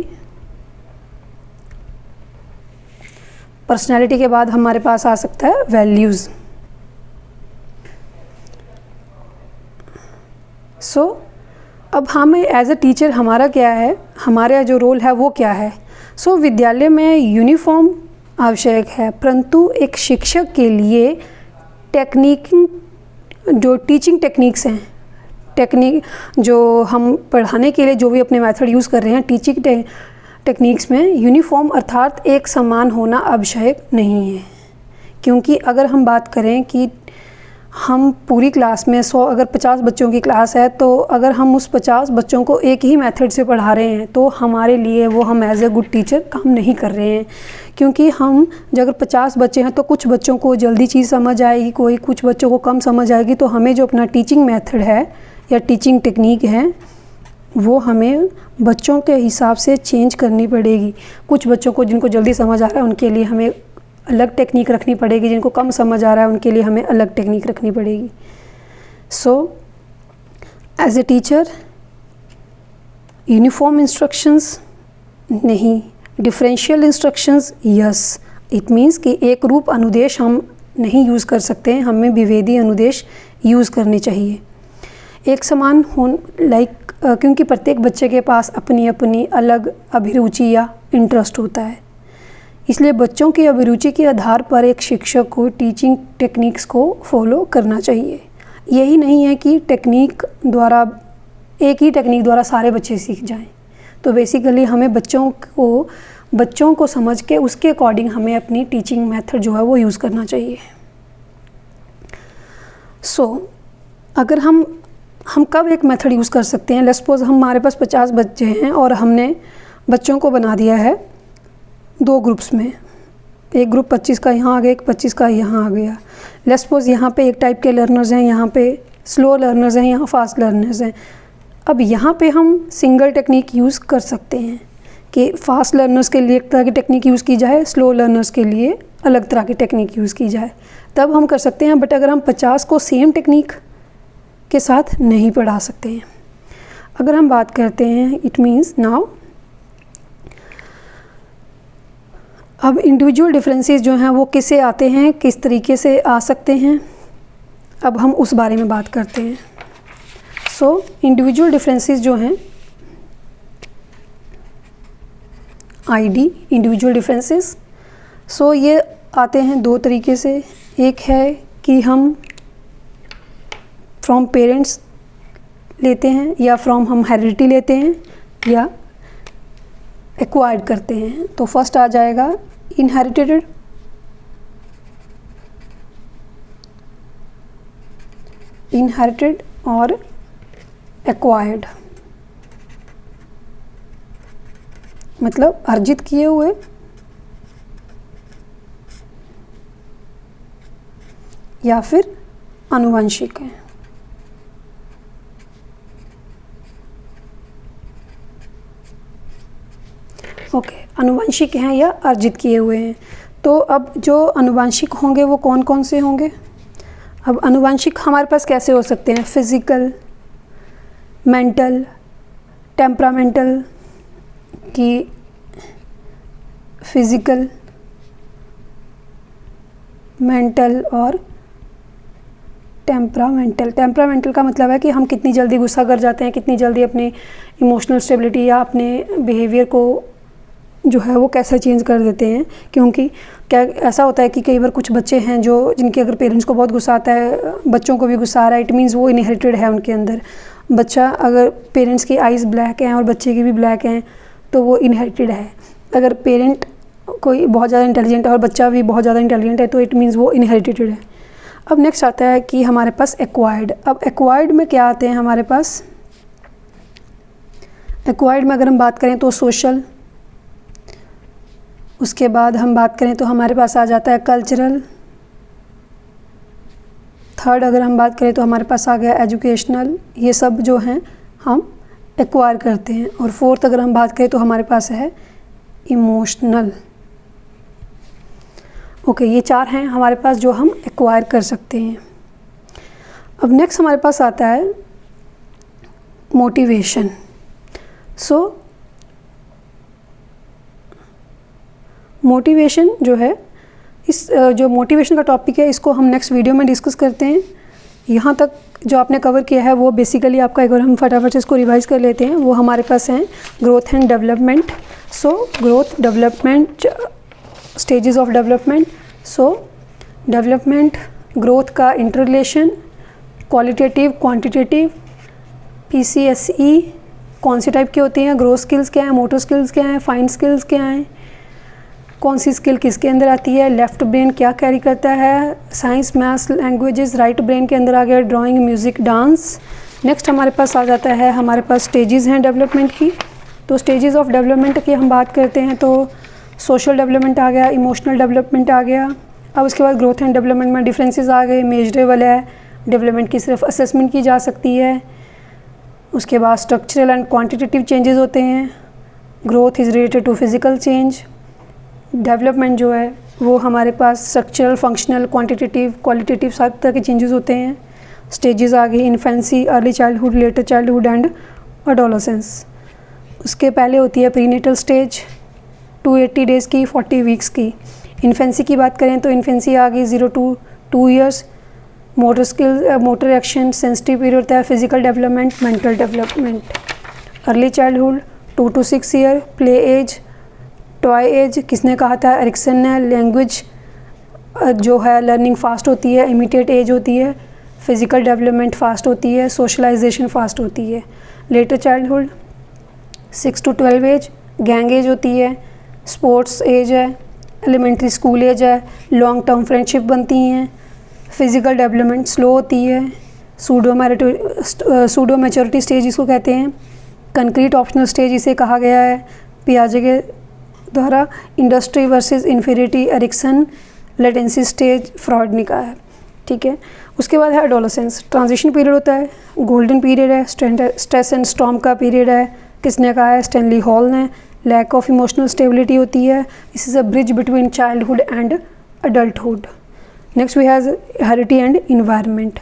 Speaker 1: पर्सनालिटी के बाद हमारे पास आ सकता है वैल्यूज़। सो अब हमें एज अ टीचर हमारा क्या है, हमारा जो रोल है वो क्या है। सो विद्यालय में यूनिफॉर्म आवश्यक है, परंतु एक शिक्षक के लिए जो टीचिंग टेक्निक्स हैं, टेक्निक जो हम पढ़ाने के लिए जो भी अपने मेथड यूज़ कर रहे हैं टीचिंग टेक्निक्स में यूनिफॉर्म अर्थात एक समान होना आवश्यक नहीं है। क्योंकि अगर हम बात करें कि हम पूरी क्लास में 100 अगर 50 बच्चों की क्लास है तो अगर हम उस 50 बच्चों को एक ही मेथड से पढ़ा रहे हैं तो हमारे लिए वो हम एज ए गुड टीचर काम नहीं कर रहे हैं। क्योंकि हम जो अगर 50 बच्चे हैं तो कुछ बच्चों को जल्दी चीज़ समझ आएगी, कुछ बच्चों को कम समझ आएगी। तो हमें जो अपना टीचिंग मेथड है या टीचिंग टेक्निक है वो हमें बच्चों के हिसाब से चेंज करनी पड़ेगी। कुछ बच्चों को जिनको जल्दी समझ आ रहा है उनके लिए हमें अलग टेक्निक रखनी पड़ेगी, जिनको कम समझ आ रहा है उनके लिए हमें अलग टेक्निक रखनी पड़ेगी। So as a teacher uniform instructions नहीं, differential instructions yes. It means कि एक रूप अनुदेश हम नहीं यूज़ कर सकते हैं, हमें विभेदी अनुदेश यूज़ करने चाहिए। एक समान क्योंकि प्रत्येक बच्चे के पास अपनी अपनी अलग अभिरुचि या इंटरेस्ट होता है, इसलिए बच्चों की अभिरुचि के आधार पर एक शिक्षक को टीचिंग टेक्निक्स को फॉलो करना चाहिए। यही नहीं है कि एक ही टेक्निक द्वारा सारे बच्चे सीख जाएं। तो बेसिकली हमें बच्चों को समझ के उसके अकॉर्डिंग हमें अपनी टीचिंग मेथड जो है वो यूज़ करना चाहिए। अगर हम कब एक मेथड यूज़ कर सकते हैं, लेट्स सपोज हमारे पास 50 बच्चे हैं और हमने बच्चों को बना दिया है 2 ग्रुप्स में, एक ग्रुप 25 का यहाँ आ गया, एक 25 का यहाँ आ गया। लेट्स सपोज यहाँ पे एक टाइप के लर्नर्स हैं, यहाँ पे स्लो लर्नर्स हैं, यहाँ फास्ट लर्नर्स हैं। अब यहाँ पे हम सिंगल टेक्निक यूज़ कर सकते हैं कि फास्ट लर्नर्स के लिए एक तरह की टेक्निक यूज़ की जाए, स्लो लर्नर्स के लिए अलग तरह की टेक्निक यूज़ की जाए, तब हम कर सकते हैं। बट अगर हम 50 को सेम टेक्निक के साथ नहीं पढ़ा सकते हैं। अगर हम बात करते हैं इट मीन्स नाउ अब इंडिविजुअल डिफरेंसेस जो हैं वो किससे आते हैं, किस तरीके से आ सकते हैं, अब हम उस बारे में बात करते हैं। इंडिविजुअल डिफरेंसेस जो हैं आईडी इंडिविजुअल डिफरेंसेस, ये आते हैं 2 तरीके से। एक है कि हम फ्रॉम पेरेंट्स लेते हैं या फ्रॉम हम हेरिडिटी लेते हैं या एक्वायर्ड करते हैं। तो फर्स्ट आ जाएगा इनहेरिटेड, और एक्वायर्ड, मतलब अर्जित किए हुए या फिर आनुवंशिक हैं। आनुवंशिक हैं या अर्जित किए हुए हैं। तो अब जो आनुवंशिक होंगे वो कौन कौन से होंगे? अब आनुवंशिक हमारे पास कैसे हो सकते हैं? फिज़िकल, मेंटल, टेम्परामेंटल की फिज़िकल, मेंटल और टेम्परामेंटल का मतलब है कि हम कितनी जल्दी गुस्सा कर जाते हैं, कितनी जल्दी अपने इमोशनल स्टेबिलिटी या अपने बिहेवियर को जो है वो कैसे चेंज कर देते हैं। क्योंकि क्या ऐसा होता है कि कई बार कुछ बच्चे हैं जिनके अगर पेरेंट्स को बहुत गुस्सा आता है, बच्चों को भी गुस्सा आ रहा है, इट मीन्स वो इनहेरिटेड है उनके अंदर। बच्चा अगर पेरेंट्स की आइज़ ब्लैक हैं और बच्चे की भी ब्लैक हैं तो वो इनहेरिटेड है। अगर पेरेंट कोई बहुत ज़्यादा इंटेलिजेंट है और बच्चा भी बहुत ज़्यादा इंटेलिजेंट है तो इट मीन्स वो इनहेरिटेड है। अब नेक्स्ट आता है कि हमारे पास एक्वायर्ड। अब एक्वायर्ड में क्या आते हैं हमारे पास? एक्वायर्ड में अगर हम बात करें तो सोशल, उसके बाद हम बात करें तो हमारे पास आ जाता है कल्चरल, थर्ड अगर हम बात करें तो हमारे पास आ गया एजुकेशनल। ये सब जो हैं हम एक्वायर करते हैं। और फोर्थ अगर हम बात करें तो हमारे पास है इमोशनल। ओके, ये 4 हैं हमारे पास जो हम एक्वायर कर सकते हैं। अब नेक्स्ट हमारे पास आता है मोटिवेशन। मोटिवेशन जो है जो मोटिवेशन का टॉपिक है इसको हम नेक्स्ट वीडियो में डिस्कस करते हैं। यहाँ तक जो आपने कवर किया है वो बेसिकली आपका, एक बार हम फटाफट से इसको रिवाइज कर लेते हैं। वो हमारे पास हैं growth and development. Growth, development, stages of development. Development, growth का inter relation, qualitative, quantitative, PCSE कौन सी टाइप की होती हैं, ग्रोथ स्किल्स क्या हैं, मोटर स्किल्स क्या हैं, फाइन स्किल्स क्या हैं, कौन सी स्किल किसके अंदर आती है, लेफ़्ट ब्रेन क्या कैरी करता है, science maths languages right brain के अंदर आ गया, ड्राइंग म्यूज़िक डांस। नेक्स्ट हमारे पास आ जाता है, हमारे पास स्टेजेस हैं डेवलपमेंट की। तो स्टेजेस ऑफ डेवलपमेंट की हम बात करते हैं तो सोशल डेवलपमेंट आ गया, इमोशनल डेवलपमेंट आ गया। अब उसके बाद ग्रोथ एंड डेवलपमेंट में डिफरेंसेस आ गए, मेजरेबल है, डेवलपमेंट की सिर्फ असेसमेंट की जा सकती है। उसके बाद स्ट्रक्चरल एंड क्वांटिटेटिव चेंजेस होते हैं। Growth is related to physical change. Development जो है वो हमारे पास स्ट्रक्चरल, फंक्शनल, क्वांटिटेटिव, क्वालिटेटिव सब तरह के चेंजेस होते हैं। स्टेजेस आ गई, infancy, early childhood, later childhood and adolescence. उसके पहले होती है प्रीनेटल स्टेज 280 डेज़ की, 40 वीक्स की। इन्फेंसी की बात करें तो इन्फेंसी आ गई 0 to 2 years। Motor skill, motor action, sensitive period होता है, physical development, mental development. Early childhood 2 to 6 year, play age, toy age, किसने कहा था, एरिक्सन ने। लैंग्वेज जो है लर्निंग फास्ट होती है, इमीडिएट एज होती है, फिजिकल डेवलपमेंट फास्ट होती है, सोशलाइजेशन फास्ट होती है। Later childhood 6 to 12 age, gang age होती है, स्पोर्ट्स एज है, एलिमेंट्री स्कूल एज है, लॉन्ग टर्म फ्रेंडशिप बनती हैं। फिज़िकल डेवलपमेंट स्लो होती है, सूडो मैच्योरिटी स्टेज इसको कहते हैं। कंक्रीट ऑप्शनल स्टेज इसे कहा गया है पियाजे के द्वारा। Industry versus inferiority Erikson. Latency stage Freud ने कहा है, ठीक है। उसके बाद है एडोलेसेंस, ट्रांजिशन पीरियड होता है, गोल्डन पीरियड है, स्ट्रेस एंड स्टॉर्म का पीरियड है, किसने कहा है, स्टैनली हॉल ने। लैक ऑफ इमोशनल स्टेबिलिटी होती है, this is a bridge between childhood and adulthood. Next we has heredity and environment.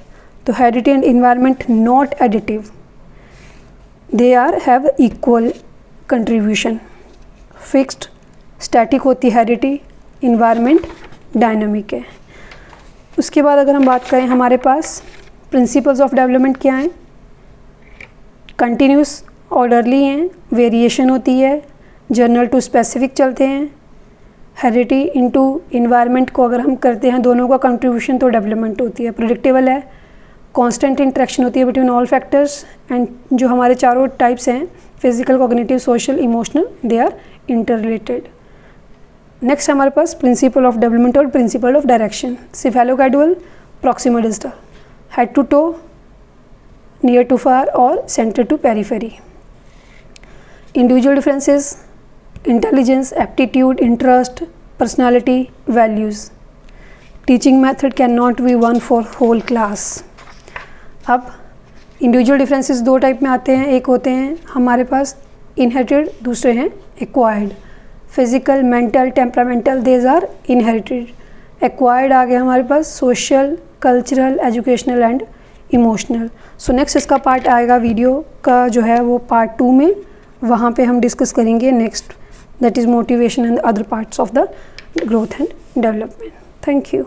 Speaker 1: तो heredity and environment not additive, they are have equal contribution. Fixed static होती है heredity, environment dynamic है। उसके बाद अगर हम बात करें हमारे पास प्रिंसिपल्स ऑफ डेवलपमेंट क्या हैं, कंटिन्यूस ऑर्डरली हैं, वेरिएशन होती है, जनरल टू स्पेसिफिक चलते हैं। हेरिडिटी इनटू इन्वायरमेंट को अगर हम करते हैं दोनों का कंट्रीब्यूशन तो डेवलपमेंट होती है। प्रेडिक्टेबल है, कांस्टेंट इंटरेक्शन होती है बिटवीन ऑल फैक्टर्स। एंड जो हमारे चारों टाइप्स हैं, physical, cognitive, social, emotional, they are inter related. Next हमारे पास प्रिंसिपल ऑफ डेवलपमेंट और principle of direction. Cephalocaudal, proximal distal, head to toe, near to far और centre to periphery. Individual differences, intelligence, aptitude, interest, personality, values. Teaching method can not be one for whole class. अब individual differences दो type में आते हैं, एक होते हैं हमारे पास इनहेरिटेड, दूसरे हैं acquired. Physical, mental, temperamental, these are inherited. Acquired आ गया हमारे पास social, cultural, educational and emotional. So next इसका पार्ट आएगा वीडियो का जो है वो पार्ट 2 में, वहाँ पे हम डिस्कस करेंगे next, that is motivation and other parts of the growth and development. Thank you.